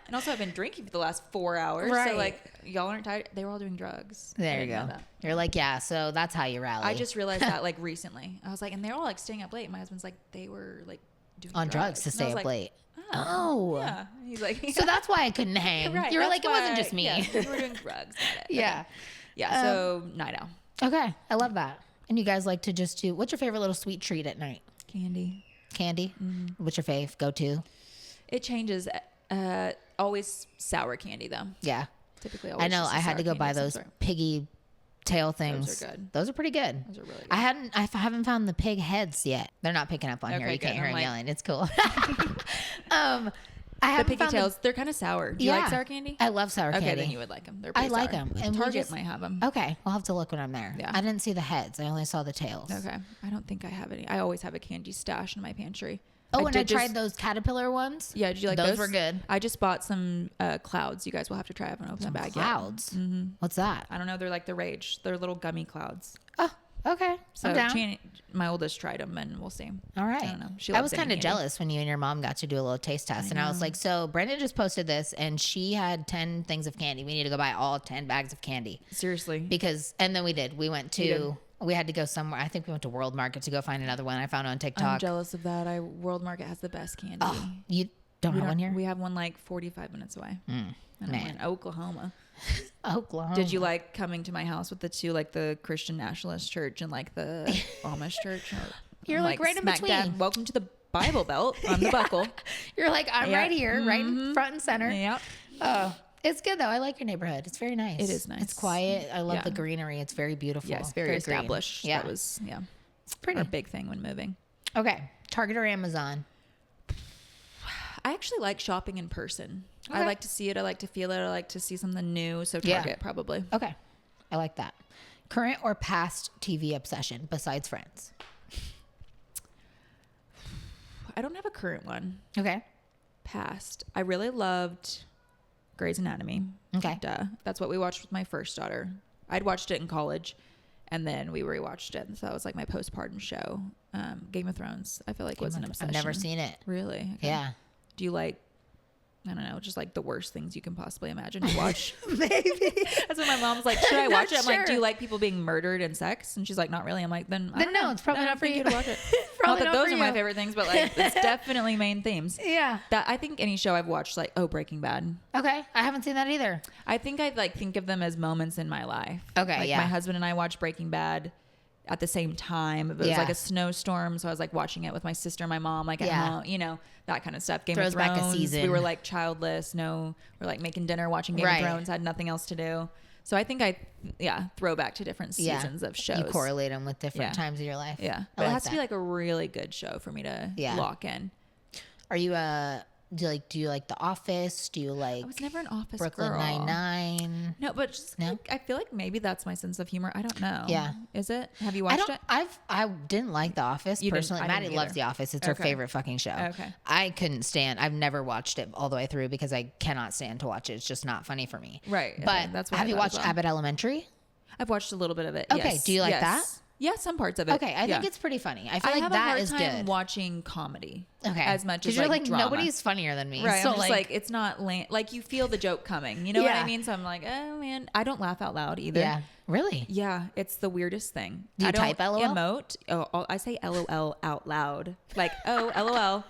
And also, I've been drinking for the last 4 hours. Right. So, like, y'all aren't tired. They were all doing drugs. There you go. You're like, yeah, so that's how you rally. I just realized that, like, recently. I was like, and they're all, like, staying up late. And my husband's like, they were, like, doing on drugs to stay up late. Oh. Yeah. He's like, so that's why I couldn't hang. Right. You were like, it wasn't just me. Yeah, we were doing drugs. Yeah. Yeah, so night owl. Okay. I love that. And you guys like to just do, what's your favorite little sweet treat at night? Candy. What's your fave go-to? It changes. Always sour candy, though. Yeah. Typically always. I know. I had to go buy those piggy tail things. Those are good. Those are pretty good. Those are really good. I haven't found the pig heads yet. They're not picking up on here. You can't hear them yelling. It's cool. I haven't the pigtails. They're kind of sour. Do you like sour candy? I love sour candy. Okay, then you would like them. They're I pretty like sour. them. And Target might have them. Okay, I'll have to look when I'm there. Yeah. I didn't see the heads. I only saw the tails. Okay. I don't think I have any. I always have a candy stash in my pantry. Oh, and I tried those caterpillar ones. Yeah, did you like those? Those were good. I just bought some clouds. You guys will have to try. I haven't opened a bag clouds? Yet. Mm-hmm. What's that? I don't know. They're like the rage. They're little gummy clouds. Oh, okay. So my oldest tried them, and we'll see. All right. I don't know. I was kind of jealous when you and your mom got to do a little taste test, and I was like, so Brenden just posted this, and she had 10 things of candy. We need to go buy all 10 bags of candy. Seriously. And then we did. We went to... We had to go somewhere. I think we went to World Market to go find another one. I found it on TikTok. I'm jealous of that. World Market has the best candy. Oh, you don't have one here? We have one like 45 minutes away. Man. In Oklahoma. Oklahoma. Did you like coming to my house with the two, like the Christian Nationalist Church and like the Amish Church? You're like right in between. Welcome to the Bible Belt. I'm the buckle. You're like, I'm right here, right in front and center. Yep. Oh. It's good though. I like your neighborhood. It's very nice. It is nice. It's quiet. I love the greenery. It's very beautiful. Yes, very established. Green. Yeah. That was It's pretty. a big thing when moving. Okay. Target or Amazon? I actually like shopping in person. Okay. I like to see it. I like to feel it. I like to see something new. So Target probably. Okay. I like that. Current or past TV obsession besides Friends? I don't have a current one. Okay. Past. I really loved Grey's Anatomy. Okay. Duh. That's what we watched with my first daughter. I'd watched it in college, and then we rewatched it. So that was like my postpartum show. Game of Thrones, I feel like was an obsession. I've never seen it. Really? Okay. Yeah. Do you like, I don't know, just like the worst things you can possibly imagine to watch? Maybe. That's what my mom's like, should I watch it? I'm like, do you like people being murdered and sex? And she's like, not really. I'm like, then no, it's probably not for you to watch it. Not that those are my favorite things, but like it's definitely main themes. Yeah. That I think any show I've watched, like, Breaking Bad. Okay. I haven't seen that either. I think I like think of them as moments in my life. Okay. Like my husband and I watched Breaking Bad at the same time. It was like a snowstorm, so I was like watching it with my sister and my mom, like at home, you know, that kind of stuff. Game of Thrones. Back a season. We were like childless. We're like making dinner, watching Game of Thrones. Had nothing else to do. So I think I throw back to different seasons of shows. You correlate them with different times of your life. Yeah, but it has to be like a really good show for me to lock in. Are you do you like The Office? Do you like? I was never an Office Brooklyn girl. Nine-Nine. No, but just like, I feel like maybe that's my sense of humor. I don't know. Yeah, is it? Have you watched it? I didn't like The Office personally. Maddie loves The Office. It's her favorite fucking show. Okay. I couldn't stand. I've never watched it all the way through because I cannot stand to watch it. It's just not funny for me. Right. But that's what have you watched Abbott Elementary? I've watched a little bit of it. Okay. Yes. Do you like that? Yeah, some parts of it. Okay, I think it's pretty funny. I feel like that is good. I have a hard time watching comedy. Okay, as much as you're like drama. Nobody's funnier than me. Right. So I'm just like it's not like you feel the joke coming. You know what I mean? So I'm like, oh man, I don't laugh out loud either. Yeah. Really? Yeah, it's the weirdest thing. Do you I don't type LOL? Emote. Oh, I say LOL out loud. Like, oh, LOL.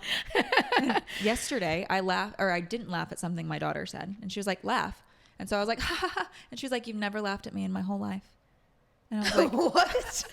Yesterday, I didn't laugh at something my daughter said, and she was like, laugh, and so I was like, ha ha ha, and she was like, you've never laughed at me in my whole life, and I was like, what?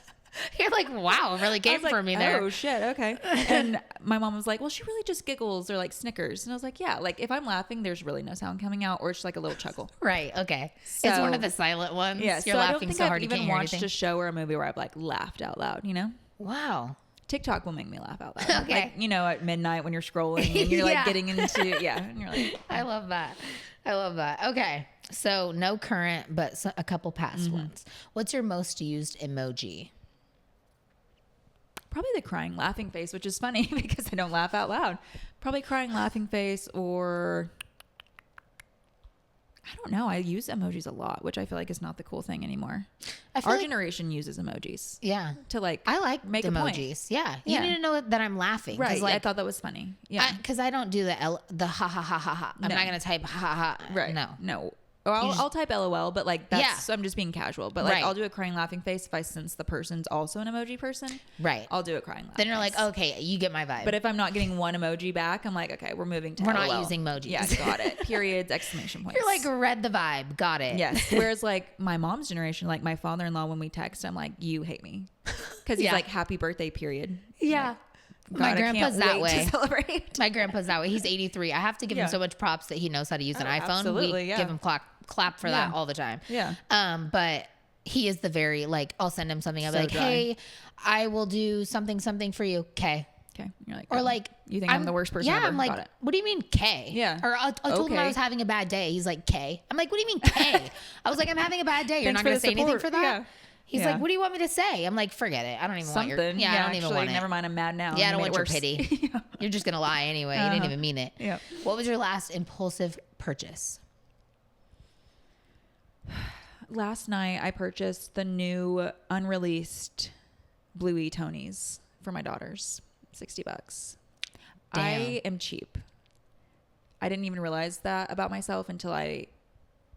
You're like, wow, really came for me there. Oh shit, okay. And my mom was like, well, she really just giggles or like snickers. And I was like, yeah, like if I'm laughing, there's really no sound coming out, or it's like a little chuckle. Right. Okay. So, it's one of the silent ones. Yeah. You're so laughing I don't think so I've hard you can't even hear watched anything. a show or a movie where I've like laughed out loud, you know? Wow. TikTok will make me laugh out loud. Okay. Like, you know, at midnight when you're scrolling and you're like getting into, and you're like, I love that. Okay. So no current, but a couple past ones. What's your most used emoji? Probably the crying laughing face, which is funny because I don't laugh out loud. Probably crying laughing face, or I don't know. I use emojis a lot, which I feel like is not the cool thing anymore. Our generation uses emojis. Yeah. To like, I like make emojis. A point. Yeah. You need to know that I'm laughing. Right. Like, I thought that was funny. Yeah. Because I don't do the ha ha ha ha ha. I'm not going to type ha ha ha. Right. No. Or I'll type LOL, but like that's I'm just being casual. But like I'll do a crying laughing face if I sense the person's also an emoji person. Right. I'll do a crying laughing Then you're like, okay, you get my vibe. But if I'm not getting one emoji back, I'm like, okay, we're moving to We're LOL. not using emojis. Yeah, got it. Periods, exclamation points. You're like, read the vibe. Got it. Yes. Whereas like my mom's generation, like my father-in-law, when we text, I'm like, you hate me. Because he's like, happy birthday, period. Yeah. Like, my grandpa's that way. To celebrate. My grandpa's that way. He's 83. I have to give him so much props that he knows how to use an iPhone. Absolutely, we give him clap for that all the time. Yeah. But he is the very, like, I'll send him something. I'll be like, hey, I will do something for you. Okay. Okay. You're like, or like, you think I'm the worst person ever? I'm like, what do you mean K? Yeah. Or I told him I was having a bad day. He's like, K. I'm like, what do you mean K? I was like, I'm having a bad day. You're not going to say anything for that? Yeah. He's like, what do you want me to say? I'm like, forget it. I don't even want your... Yeah, I don't even want it. Never mind. I'm mad now. Yeah, I don't want your pity. You're just going to lie anyway. You didn't even mean it. Yeah. What was your last impulsive purchase? Last night, I purchased the new unreleased Bluey Tonys for my daughters. $60. Damn. I am cheap. I didn't even realize that about myself until I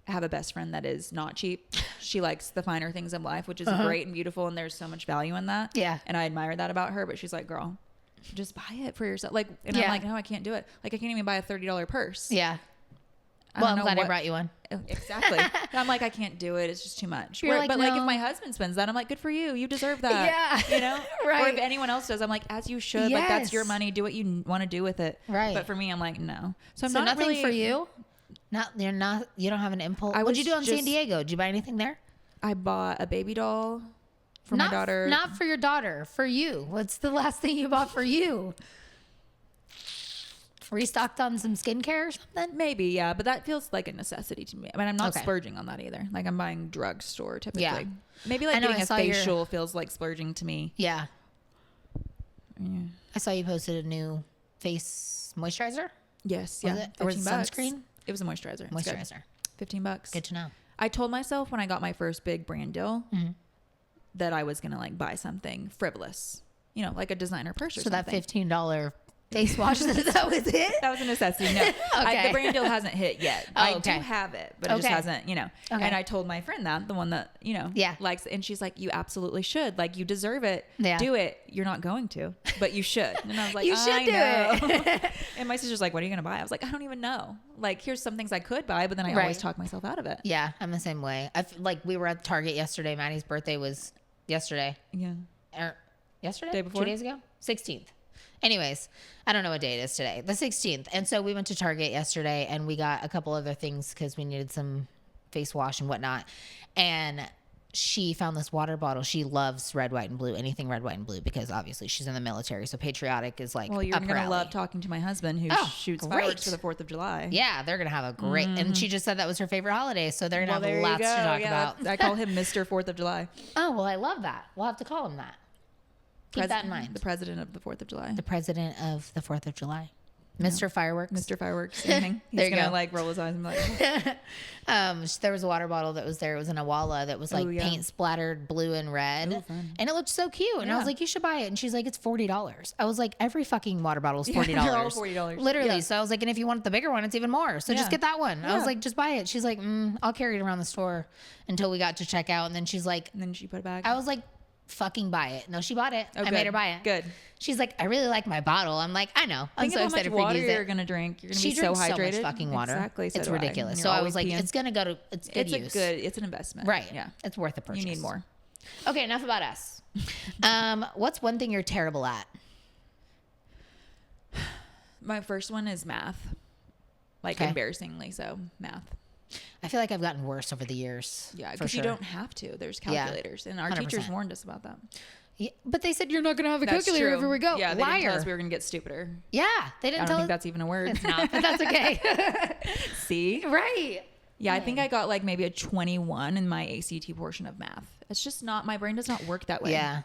have a best friend that is not cheap. She likes the finer things in life, which is great and beautiful, and there's so much value in that. Yeah. And I admire that about her, but she's like, girl, just buy it for yourself. Like, and I'm like, no, I can't do it. Like, I can't even buy a $30 purse. Yeah. Well, I'm glad I brought you one. Exactly. I'm like, I can't do it. It's just too much. Like, but no. Like, if my husband spends that, I'm like, good for you. You deserve that. Yeah. You know? Right. Or if anyone else does, I'm like, as you should. Yes. Like, that's your money. Do what you want to do with it. Right. But for me, I'm like, no. So I'm not nothing really, for you? You don't have an impulse? What did you do in San Diego? Did you buy anything there? I bought a baby doll for my daughter. Not for your daughter. For you. What's the last thing you bought for you? Restocked on some skincare or something? Maybe, yeah. But that feels like a necessity to me. I mean, I'm not splurging on that either. Like, I'm buying drugstore typically. Yeah. Maybe like getting a facial feels like splurging to me. Yeah. I saw you posted a new face moisturizer. Yes. Was it? Or was it sunscreen? It was a moisturizer. Moisturizer. $15. Good to know. I told myself when I got my first big brand deal that I was going to like buy something frivolous. You know, like a designer purse or something. So that $15 face wash, that was it? That was a necessity. No, okay. The brand deal hasn't hit yet. I do have it, but it just hasn't, you know. Okay. And I told my friend that, the one that, you know, likes, and she's like, you absolutely should. Like, you deserve it. Yeah. Do it. You're not going to, but you should. And I was like, you should do it. And my sister's like, what are you going to buy? I was like, I don't even know. Like, here's some things I could buy, but then I always talk myself out of it. Yeah, I'm the same way. Like, we were at Target yesterday. Maddie's birthday was yesterday. Yeah. Yesterday? Day before? 2 days ago? 16th. Anyways, I don't know what day it is today. The 16th. And so we went to Target yesterday and we got a couple other things because we needed some face wash and whatnot. And she found this water bottle. She loves red, white, and blue. Anything red, white, and blue because obviously she's in the military. So patriotic is like well, you're going to love talking to my husband who shoots fireworks for the 4th of July. Yeah, they're going to have a great... And she just said that was her favorite holiday. So they're going to have lots to talk about. I call him Mr. 4th of July. Oh, well, I love that. We'll have to call him that. Keep that in mind. The president of the 4th of July. The president of the 4th of July. Mr. Fireworks. Mr. Fireworks. He's going to like roll his eyes and be like, there was a water bottle that was there. It was an Awala that was like paint splattered blue and red. And it looked so cute. And I was like, you should buy it. And she's like, it's $40. I was like, every fucking water bottle is $40. They're all $40. Literally. Yeah. So I was like, and if you want the bigger one, it's even more. So just get that one. Yeah. I was like, just buy it. She's like, I'll carry it around the store until we got to check out. And then she's like, and then she put it back. I was like, fucking buy it. No, she bought it. I made her buy it. Good. She's like, I really like my bottle. I'm like, I know. I'm so excited for you to use it. You're gonna drink. You're gonna be so hydrated. She drinks so much fucking water. Exactly. It's ridiculous. So I was like, it's gonna go to. It's good use. It's an investment. Right. Yeah. It's worth the purchase. You need more. Okay, enough about us. What's one thing you're terrible at? My first one is math. Like embarrassingly so, math. I feel like I've gotten worse over the years. Yeah, because you don't have to. There's calculators, and our 100%. Teachers warned us about that. Yeah, but they said you're not going to have a calculator everywhere we go. Yeah, they didn't tell us we were going to get stupider. Yeah, they didn't. I don't think that's even a word. It's not, but that's okay. See, right? Yeah, I think I got like maybe a 21 in my ACT portion of math. It's just not. My brain does not work that way. Yeah.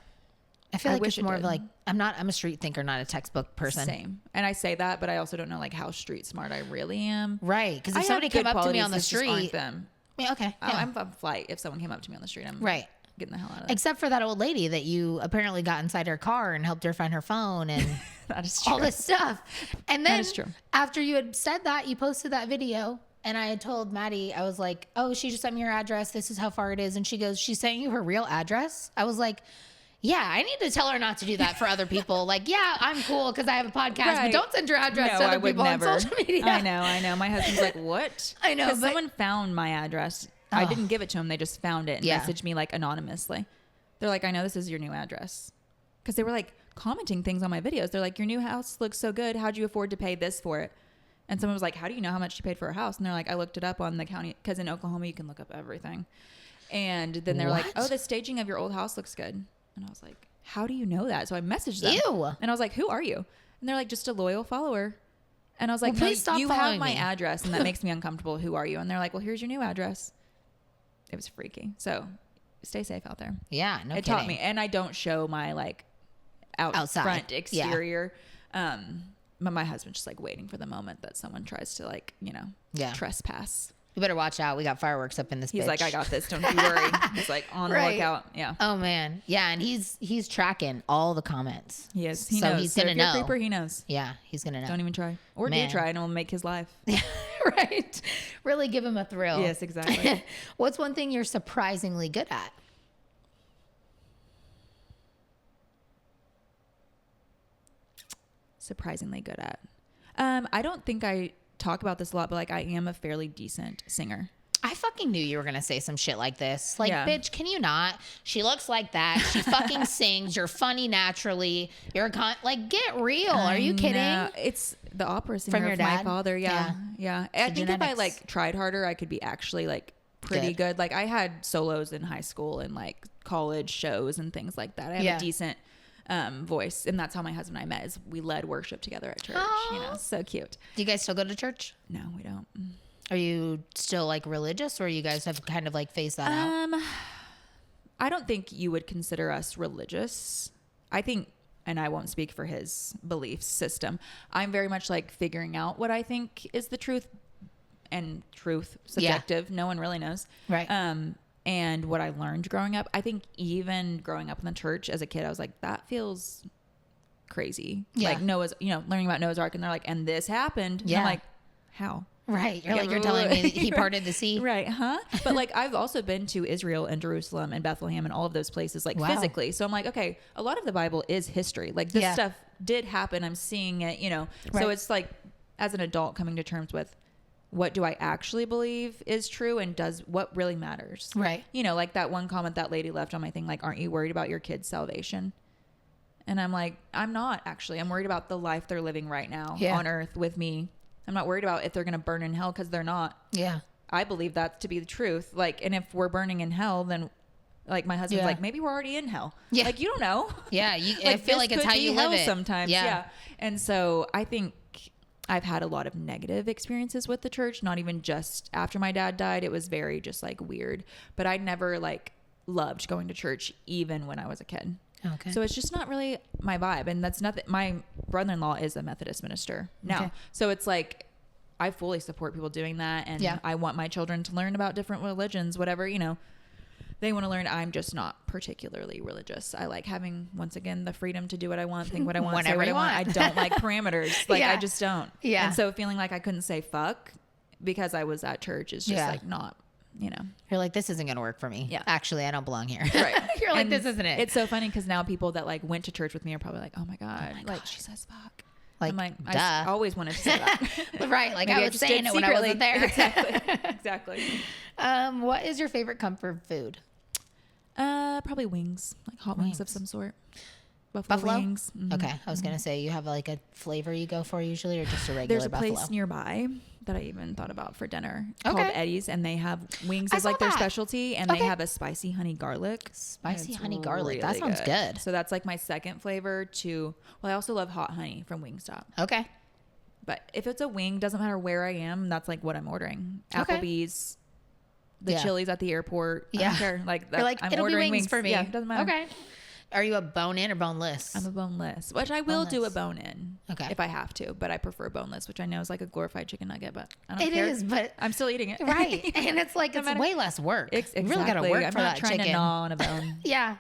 I feel like it's more of like, I'm a street thinker, not a textbook person. Same. And I say that, but I also don't know like how street smart I really am. Right. Because if somebody came up to me on the street. Them. Yeah, okay. Yeah. I'm on flight. If someone came up to me on the street, I'm getting the hell out of there. Except for that old lady that you apparently got inside her car and helped her find her phone and that is true. All this stuff. And then after you had said that, you posted that video. And I had told Maddie, I was like, oh, she just sent me her address. This is how far it is. And she goes, she sent you her real address? I was like, yeah, I need to tell her not to do that for other people. Like, yeah, I'm cool because I have a podcast, but don't send your address to other people on social media. I know. My husband's like, what? I know. Because someone found my address. I didn't give it to him. They just found it and messaged me like anonymously. They're like, I know this is your new address. Because they were like commenting things on my videos. They're like, your new house looks so good. How'd you afford to pay this for it? And someone was like, how do you know how much you paid for a house? And they're like, I looked it up on the county. Because in Oklahoma, you can look up everything. And then they're like, oh, the staging of your old house looks good. And I was like, how do you know that? So I messaged them. Ew. And I was like, who are you? And they're like, just a loyal follower. And I was like, well, please stop you following have my me. address and that makes me uncomfortable. Who are you? And they're like, well, here's your new address. It was freaky. So stay safe out there. Yeah, no it kidding. taught me. And I don't show my like outside front exterior. Yeah. But my husband's just like waiting for the moment that someone tries to like, you know, trespass. You better watch out. We got fireworks up in this He's bitch. like, I got this. Don't you worry. He's like on the lookout. Yeah. Oh man. Yeah. And he's tracking all the comments. He is. He knows. He's going to know. Creeper, he knows. Yeah. He's going to know. Don't even try. Or do try and it'll make his life. Right. Really give him a thrill. Yes, exactly. What's one thing you're surprisingly good at? Surprisingly good at. I don't think I talk about this a lot, but like I am a fairly decent singer. I fucking knew you were going to say some shit like this. Like, bitch, can you not? She looks like that. She fucking sings. You're funny naturally. You're like, get real. Are you kidding? It's the opera singer from your of dad? My father. Yeah. I think if I like tried harder, I could be actually like pretty good. Like I had solos in high school and like college shows and things like that. I have a decent voice, and that's how my husband and I met. Is we led worship together at church. Aww. You know, so cute. Do you guys still go to church? No, we don't. Are you still like religious, or you guys have kind of like phased that out? I don't think you would consider us religious. I think, and I won't speak for his belief system, I'm very much like figuring out what I think is the truth, and truth subjective. No one really knows. Right. And what I learned growing up, I think even growing up in the church as a kid, I was like, that feels crazy. Yeah. Like Noah's, you know, learning about Noah's Ark, and they're like, and this happened. Yeah. And I'm like, how? Right. You're like, you're telling me that he parted the sea. Right. Huh? But like, I've also been to Israel and Jerusalem and Bethlehem and all of those places, like physically. So I'm like, okay, a lot of the Bible is history. Like this stuff did happen. I'm seeing it, you know? Right. So it's like, as an adult, coming to terms with what do I actually believe is true and does what really matters. Right. You know, like that one comment that lady left on my thing, like, aren't you worried about your kids' salvation? And I'm like, I'm not actually. I'm worried about the life they're living right now on earth with me. I'm not worried about if they're going to burn in hell, because they're not. Yeah. I believe that to be the truth. Like, and if we're burning in hell, then like my husband's like, maybe we're already in hell. Yeah. Like, you don't know. Yeah. Like, I feel like it's how you live it sometimes. Yeah. And so I think I've had a lot of negative experiences with the church, not even just after my dad died. It was very just like weird, but I never like loved going to church even when I was a kid. Okay. So it's just not really my vibe. And that's nothing. My brother-in-law is a Methodist minister now. Okay. So it's like, I fully support people doing that. And I want my children to learn about different religions, whatever, you know, they want to learn. I'm just not particularly religious. I like having, once again, the freedom to do what I want, think what I want, say what I want. I don't like parameters. Like I just don't. Yeah. And so feeling like I couldn't say fuck because I was at church is just like not, you know. You're like, this isn't going to work for me. Yeah. Actually, I don't belong here. Right. You're like, this isn't it. It's so funny because now people that like went to church with me are probably like, oh my God, like she says fuck. Like, I'm like, I always wanted to say that. Right. Like maybe I was saying it when I wasn't there. Exactly. What is your favorite comfort food? Probably wings, like hot wings of some sort. Buffalo wings. Mm-hmm. Okay. I was going to say, you have like a flavor you go for usually, or just a regular buffalo? There's a place nearby that I even thought about for dinner called Eddie's, and they have wings as like their specialty, and they have a spicy honey garlic. Spicy honey garlic. That sounds good. So that's like my second flavor to, well, I also love hot honey from Wingstop. Okay. But if it's a wing, doesn't matter where I am, that's like what I'm ordering. Applebee's, the Chili's at the airport. I don't care. Like, that, like, I'm ordering wings for me. Yeah, doesn't matter. Okay. Are you a bone-in or boneless? I'm a boneless, which I will do a bone-in if I have to, but I prefer boneless, which I know is like a glorified chicken nugget, but I don't care. It is, but I'm still eating it. Right. And it's like, it's way less work. Exactly. You really got to work for that chicken. I'm not trying to gnaw on a bone. Yeah.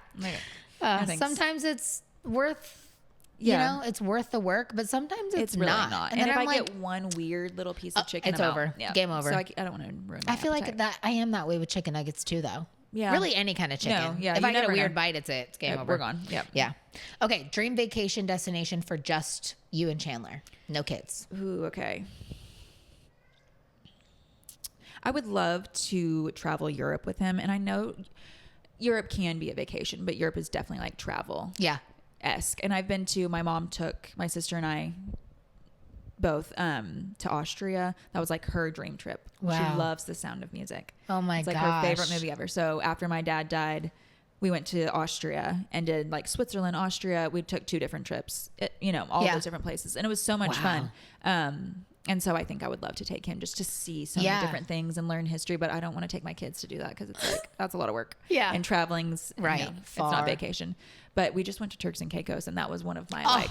Sometimes it's worth, you know, it's worth the work, but sometimes it's really not. And if I get one weird little piece of chicken, it's over. Yeah. Game over. So I don't want to ruin my I feel like that. I am that way with chicken nuggets too, though. Yeah. Really any kind of chicken. No, yeah. If I get a weird bite, it's game over. We're gone. Yep. Yeah. Okay. Dream vacation destination for just you and Chandler. No kids. Ooh, okay. I would love to travel Europe with him. And I know Europe can be a vacation, but Europe is definitely like travel. Yeah. Esque. And I've been to, my mom took my sister and I both to Austria. That was like her dream trip. Wow. She loves the sound of music. Oh my gosh. It's like her favorite movie ever. So after my dad died, we went to Austria and did like Switzerland, Austria. We took 2 different trips, all those different places. And it was so much fun. And so I think I would love to take him just to see so many different things and learn history, but I don't want to take my kids to do that because it's like, that's a lot of work. Yeah. And traveling's, right. It's not vacation. But we just went to Turks and Caicos, and that was one of my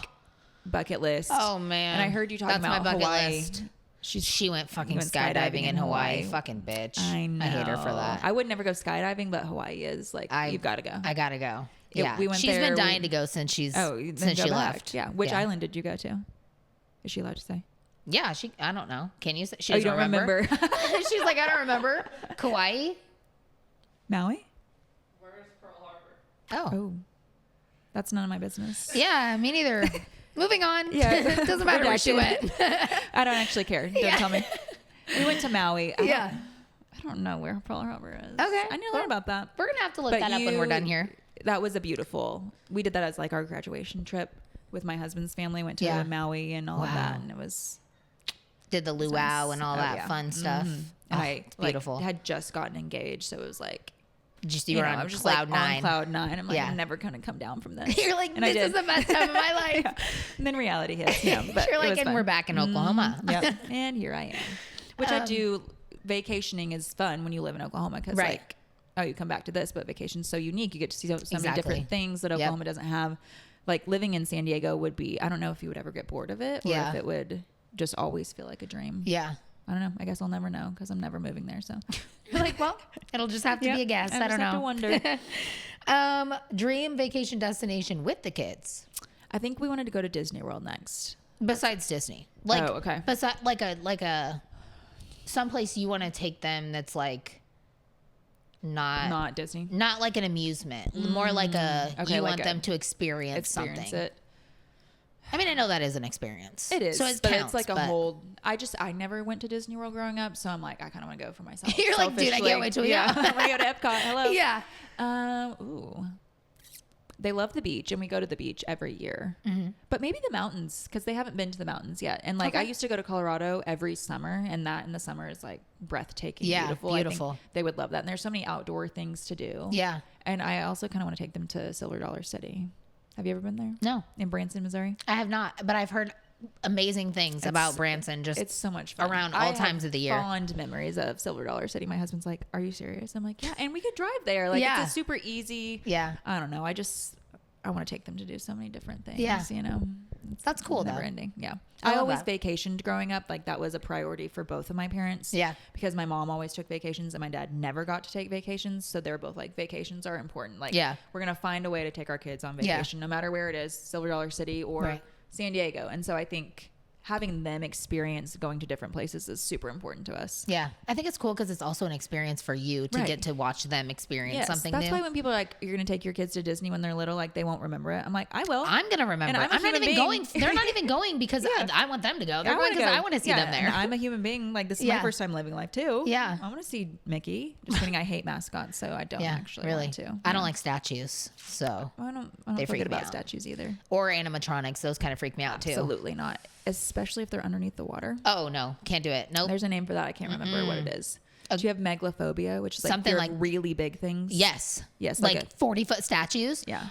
bucket lists. Oh man. And I heard you talking about my bucket Hawaii. List. She went fucking skydiving in Hawaii. Fucking bitch. I know. I hate her for that. I would never go skydiving, but Hawaii is like, you've got to go. I got to go. Yeah. We went She's there. Been dying to go since she left. Yeah. Which island did you go to? Is she allowed to say? Yeah. I don't know. Can you say? She you don't remember? She's like, I don't remember. Kauai? Maui? Where's Pearl Harbor? Oh. That's none of my business. Yeah, me neither. Moving on. Yeah. It doesn't matter where she went. I don't actually care. Don't tell me. We went to Maui. I don't know where Pearl Harbor is. Okay. I need to learn about that. We're going to have to look that up when we're done here. That was we did that as like our graduation trip with my husband's family. Went to Maui and all of that. And it was. Did the luau and all that fun stuff. Mm-hmm. And I beautiful. Had just gotten engaged. So it was like. You were on cloud nine. On cloud 9. I'm like, I'm never going to come down from this. You're like, this is the best time of my life. And then reality hits. But you're like, and we're back in Oklahoma. Yep. And here I am. Which I do. Vacationing is fun when you live in Oklahoma because like, you come back to this, but vacation's so unique. You get to see so many different things that Oklahoma doesn't have. Like living in San Diego would be, I don't know if you would ever get bored of it or if it would just always feel like a dream. Yeah. I don't know. I guess I'll never know because I'm never moving there. So you're like, well, it'll just have to be a guess. I don't know. Have to wonder. Dream vacation destination with the kids. I think we wanted to go to Disney World next. Besides Disney, okay. Besides, like a someplace you want to take them that's like not Disney, not like an amusement, more like you want them to experience something. It. I mean, I know that is an experience. It is, so it but counts, it's like a whole. I never went to Disney World growing up, so I'm like, I kind of want to go for myself. You're like, dude, I can't wait till we go. I want to go to Epcot. Hello. Yeah. They love the beach, and we go to the beach every year. Mm-hmm. But maybe the mountains, because they haven't been to the mountains yet. And like, I used to go to Colorado every summer, and that in the summer is like breathtaking, beautiful. I think they would love that. And there's so many outdoor things to do. Yeah. And I also kind of want to take them to Silver Dollar City. Have you ever been there? No. In Branson, Missouri? I have not, but I've heard amazing things about Branson. It's so much fun around all times of the year. Fond memories of Silver Dollar City. My husband's like, "Are you serious?" I'm like, "Yeah." And we could drive there. Like, it's a super easy. Yeah. I don't know. I want to take them to do so many different things. Yeah. You know, that's cool. Never ending. Yeah. I always vacationed growing up. Like that was a priority for both of my parents. Yeah. Because my mom always took vacations and my dad never got to take vacations. So they're both like, vacations are important. Like, we're going to find a way to take our kids on vacation, no matter where it is, Silver Dollar City or San Diego. And so I think having them experience going to different places is super important to us. Yeah. I think it's cool because it's also an experience for you to get to watch them experience something that's new. Why when people are like, you're going to take your kids to Disney when they're little, like they won't remember it. I'm like, I will. I'm going to remember it. I'm not even going. They're not even going because I want them to go. They're going because I want to see them there. And I'm a human being. Like this is my first time living life too. Yeah. I want to see Mickey. Just kidding. I hate mascots, so I don't actually want to. I don't like statues. So I don't forget about statues either. Or animatronics. Those kind of freak me out too. Absolutely not. Especially if they're underneath the water. Oh no, can't do it. Nope. There's a name for that. I can't remember what it is. Do you have megalophobia, which is like something like really big things? Yes. Like 40-foot statues. Yeah.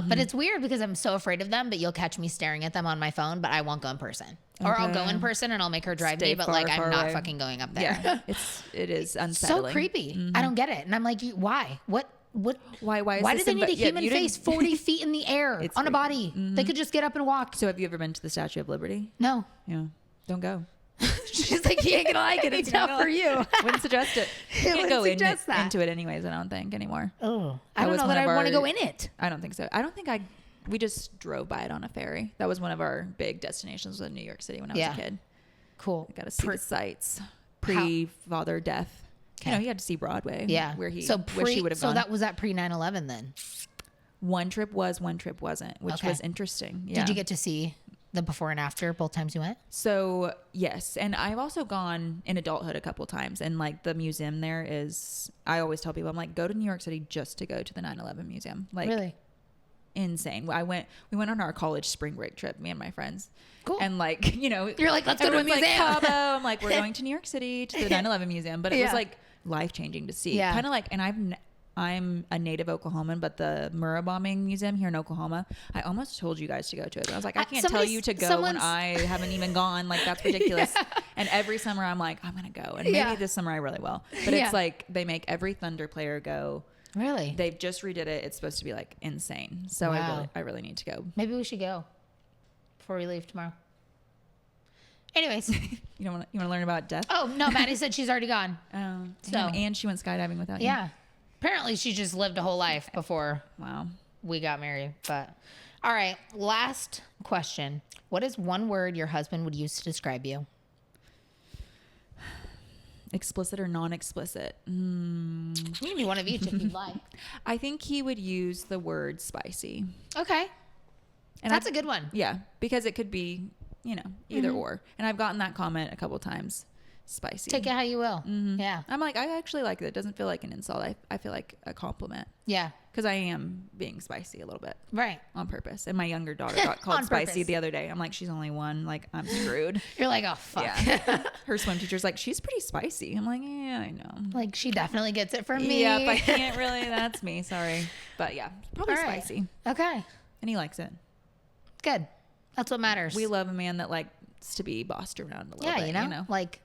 But it's weird because I'm so afraid of them. But you'll catch me staring at them on my phone. But I won't go in person. Or I'll go in person and I'll make her drive me. But like I'm not fucking going up there. Yeah. It is unsettling. So creepy. I don't get it. And I'm like, why? What? Why do they need a human face 40 feet in the air on a body? They could just get up and walk. So have you ever been to the Statue of Liberty? No. Yeah. Don't go. She's like, you ain't gonna like it. It's not for you. Wouldn't suggest it. You can't go into it anyways, I don't think, anymore. Oh. I don't know that I want to go in it. I don't think so. We just drove by it on a ferry. That was one of our big destinations in New York City when I was a kid. Cool. I got to see the sights. Pre-father death. Okay. You know, he had to see Broadway. Yeah. Where he wish he would have gone. So that was at pre 9/11 then? One trip was, one trip wasn't, which was interesting. Yeah. Did you get to see the before and after both times you went? So yes. And I've also gone in adulthood a couple times. And like the museum there I always tell people, I'm like, go to New York City just to go to the 9/11 museum. Like, really? Insane. We went on our college spring break trip, me and my friends. Cool. And like, you know, you're like, let's go to a museum. Like, Cabo. I'm like, we're going to New York City to the 9/11 museum. But it was like life changing to see. Yeah. Kind of like, and I'm a native Oklahoman, but the Murrah bombing museum here in Oklahoma, I almost told you guys to go to it. But I was like, I can't tell you to go when I haven't even gone. Like, that's ridiculous. And every summer I'm like, I'm going to go. And maybe this summer I really will. But it's like they make every Thunder player go. Really? They've just redid it. It's supposed to be like insane. So I really need to go. Maybe we should go before we leave tomorrow. Anyways, you want to learn about death? Oh no, Maddie said she's already gone. And she went skydiving without you. Yeah, apparently she just lived a whole life before. Wow. We got married. But all right, last question: what is one word your husband would use to describe you? Explicit or non-explicit? You can be one of each if you'd like. I think he would use the word spicy. Okay, and that's a good one. Yeah, because it could be, either or. And I've gotten that comment a couple of times. Spicy. Take it how you will. Mm-hmm. Yeah. I'm like, I actually like it. It doesn't feel like an insult. I feel like a compliment. Yeah. Because I am being spicy a little bit. Right. On purpose. And my younger daughter got called spicy the other day. I'm like, she's only one. Like, I'm screwed. You're like, oh, fuck. Yeah. Her swim teacher's like, she's pretty spicy. I'm like, yeah, I know. Like, she definitely gets it from me. Yep, I can't really. That's me. Sorry. But yeah, probably spicy. Okay. And he likes it. Good. That's what matters. We love a man that likes to be bossed around a little bit. Yeah, you know? Like,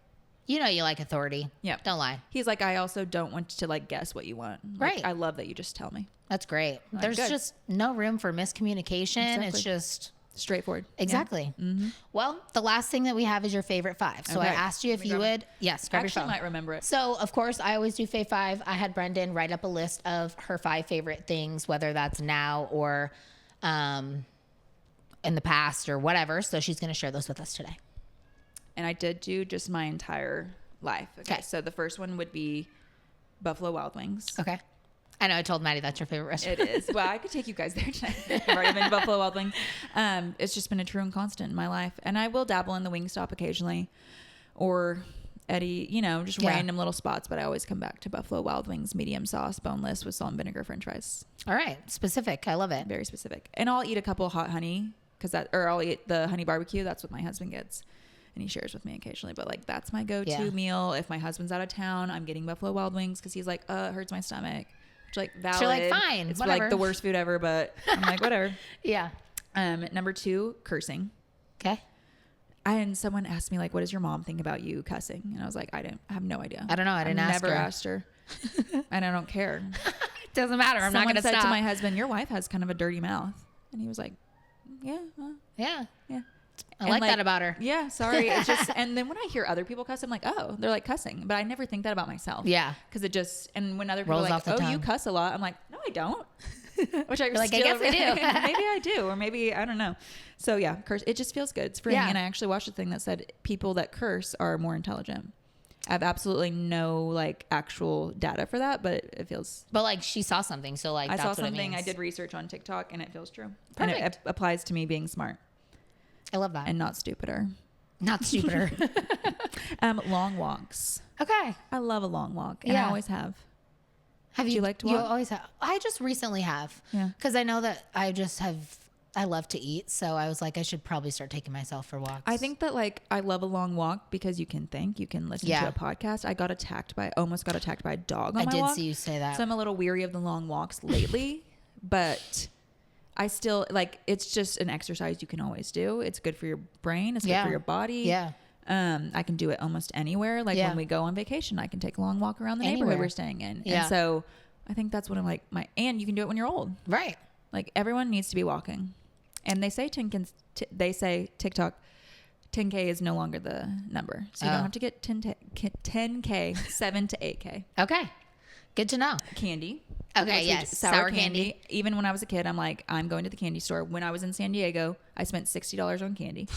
you like authority. Yeah. Don't lie. He's like, I also don't want to like guess what you want. Like, Right. I love that you just tell me. That's great. Like, There's good. just no room for miscommunication. Exactly. It's just straightforward. exactly. Yeah. Mm-hmm. Well, the last thing that we have is your favorite five. So I asked you if you would. Yes, grab your phone. I might remember it. So of course I always do fave five. I had Brenden write up a list of her 5 favorite things, whether that's now or in the past or whatever. So she's going to share those with us today. And I did do just my entire life. Okay. So the first one would be Buffalo Wild Wings. Okay. I know I told Maddie that's your favorite restaurant. It is. Well, I could take you guys there tonight. I've already been to Buffalo Wild Wings. It's just been a true and constant in my life. And I will dabble in the Wingstop occasionally or Eddie, just random little spots. But I always come back to Buffalo Wild Wings, medium sauce, boneless with salt and vinegar French fries. All right. Specific. I love it. Very specific. And I'll eat a couple hot honey or I'll eat the honey barbecue. That's what my husband gets. And he shares with me occasionally, but like that's my go-to meal. If my husband's out of town, I'm getting Buffalo Wild Wings because he's like, it hurts my stomach. Which like valid. So you're like, fine, it's whatever. like the worst food ever, but I'm like, whatever. Yeah. Number 2, cursing. Okay. And someone asked me like, what does your mom think about you cussing? And I was like, I have no idea. I don't know. I didn't ask her. Never asked her. And I don't care. It doesn't matter. I'm not going to stop. Someone said to my husband, your wife has kind of a dirty mouth. And he was like, yeah. Yeah. Yeah. I like that about her. Yeah, sorry. It's just, and then when I hear other people cuss, I'm like, oh, they're like cussing. But I never think that about myself. Yeah. Because it just, and when other people rolls are like, tongue. You cuss a lot. I'm like, no, I don't. Which I like, I guess I do. Maybe I do. Or maybe, I don't know. So yeah, curse. It just feels good. It's freeing. Yeah. And I actually watched a thing that said people that curse are more intelligent. I have absolutely no like actual data for that, but it feels. But like she saw something. So like, I that's saw what something. it means. I did research on TikTok and it feels true. Perfect. And it applies to me being smart. I love that. And not stupider. Not stupider. Long walks. Okay. I love a long walk. And I always have. Have you like to walk? You always have. I just recently have. Yeah. Because I know that I love to eat. So I was like, I should probably start taking myself for walks. I think that like, I love a long walk because you can think, you can listen to a podcast. I almost got attacked by a dog on my walk. I did see you say that. So I'm a little weary of the long walks lately, but I still like, it's just an exercise you can always do. It's good for your brain. It's good for your body. Yeah. I can do it almost anywhere. Like when we go on vacation, I can take a long walk around the neighborhood we're staying in. Yeah. And so I think that's what I'm like and you can do it when you're old. Right. Like everyone needs to be walking. And they say TikTok, 10K is no longer the number. So you don't have to get 10K, 7 to 8K. Okay. Good to know. Candy. Okay, yes. Sour candy. Even when I was a kid, I'm like, I'm going to the candy store. When I was in San Diego, I spent $60 on candy.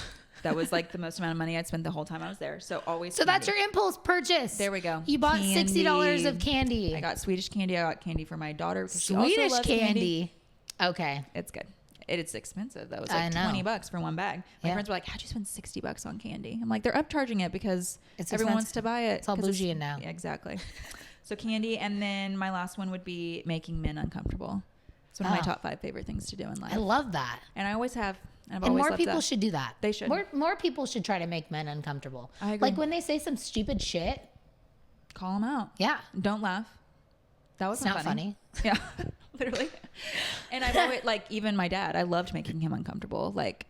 That was like the most amount of money I'd spent the whole time I was there. So always So that's your impulse purchase. There we go. You bought $60 of candy. I got Swedish candy. I got candy for my daughter because she Swedish also loves candy. Okay. It's good. It's expensive though. It's like $20 for one bag. My friends were like, how'd you spend $60 on candy? I'm like, they're upcharging it because everyone wants to buy it. It's all bougie now. Yeah, exactly. So candy. And then my last one would be making men uncomfortable. It's one of my top 5 favorite things to do in life. I love that. And I always have. And more people should do that. They should. More people should try to make men uncomfortable. I agree. Like when they say some stupid shit. Call them out. Yeah. Don't laugh. That was not funny. Yeah, literally. And I've always, like, even my dad, I loved making him uncomfortable, like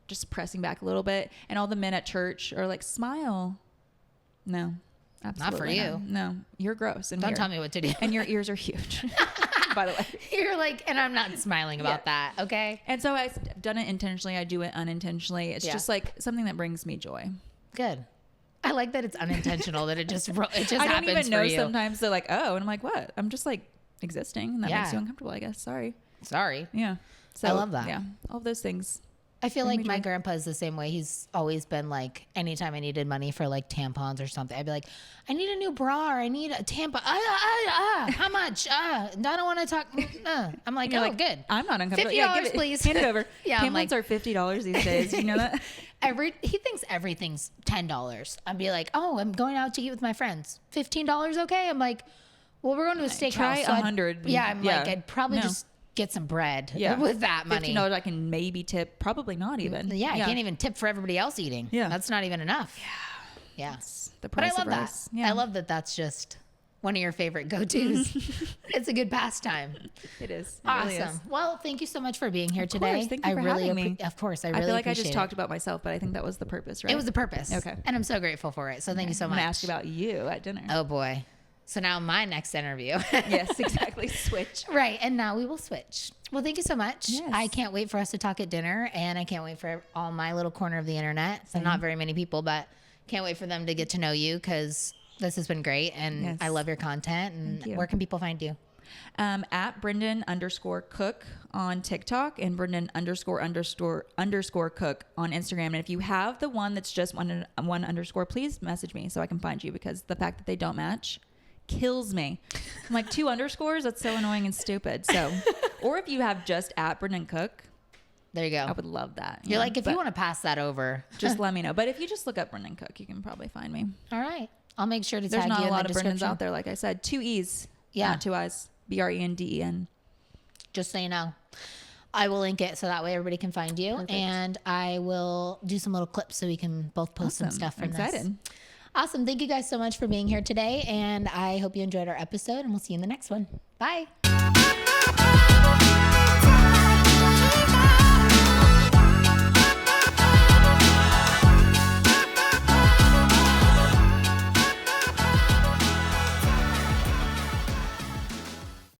just pressing back a little bit. And all the men at church are like, smile. No, absolutely not for you. No, you're gross. And don't weird. tell me what to do. And your ears are huge, by the way. You're like, and I'm not smiling about that. Okay. And so I've done it intentionally. I do it unintentionally. It's just like something that brings me joy. Good. I like that it's unintentional, that it just I happens don't even know for you. sometimes they're like, oh, and I'm like, what? I'm just like existing. And that makes you uncomfortable, I guess. Sorry. Yeah. So I love that. Yeah. All of those things. I feel like my grandpa is the same way. He's always been like, anytime I needed money for like tampons or something, I'd be like, I need a new bra. Or I need a tampon. How much? I don't want to talk. I'm like, oh, good. I'm not uncomfortable. $50, please. Hand it over. Yeah, tampons are $50 these days. You know that? He thinks everything's $10. I'd be like, oh, I'm going out to eat with my friends. $15, okay? I'm like, well, we're going to a steakhouse. Try 100. Yeah, I'm like, I'd probably just get some bread with that money. $15 I can maybe tip. Probably not even. Yeah, I can't even tip for everybody else eating. Yeah. That's not even enough. Yeah. The price but I love of rice. that. I love that that's just one of your favorite go-tos. It's a good pastime. It is. It awesome. Really is. Well, thank you so much for being here today. Course. Thank you for having me. Of course. I feel like I appreciate just talked about myself, but I think that was the purpose, right? It was the purpose. Okay. And I'm so grateful for it. So thank you so much. I'm going to ask you about you at dinner. Oh, boy. So now my next interview. Yes, exactly. Switch. Right. And now we will switch. Well, thank you so much. Yes. I can't wait for us to talk at dinner, and I can't wait for all my little corner of the internet. So not very many people, but can't wait for them to get to know you, because this has been great, and I love your content. And where can people find you? At Brenden_cook on TikTok, and Brenden __ cook on Instagram. And if you have the one that's just one underscore, please message me so I can find you, because the fact that they don't match kills me. I'm like, 2 underscores? That's so annoying and stupid. So, or if you have just at Brenden Cook, there you go. I would love that. You're like, if you want to pass that over, just let me know. But if you just look up Brenden Cook, you can probably find me. All right. I'll make sure to tag you in the description. There's not a lot of Brendens out there, like I said. 2 E's, not 2 I's. Brenden. Just so you know. I will link it so that way everybody can find you. Perfect. And I will do some little clips so we can both post some stuff from this. Awesome. Thank you guys so much for being here today. And I hope you enjoyed our episode, and we'll see you in the next one. Bye.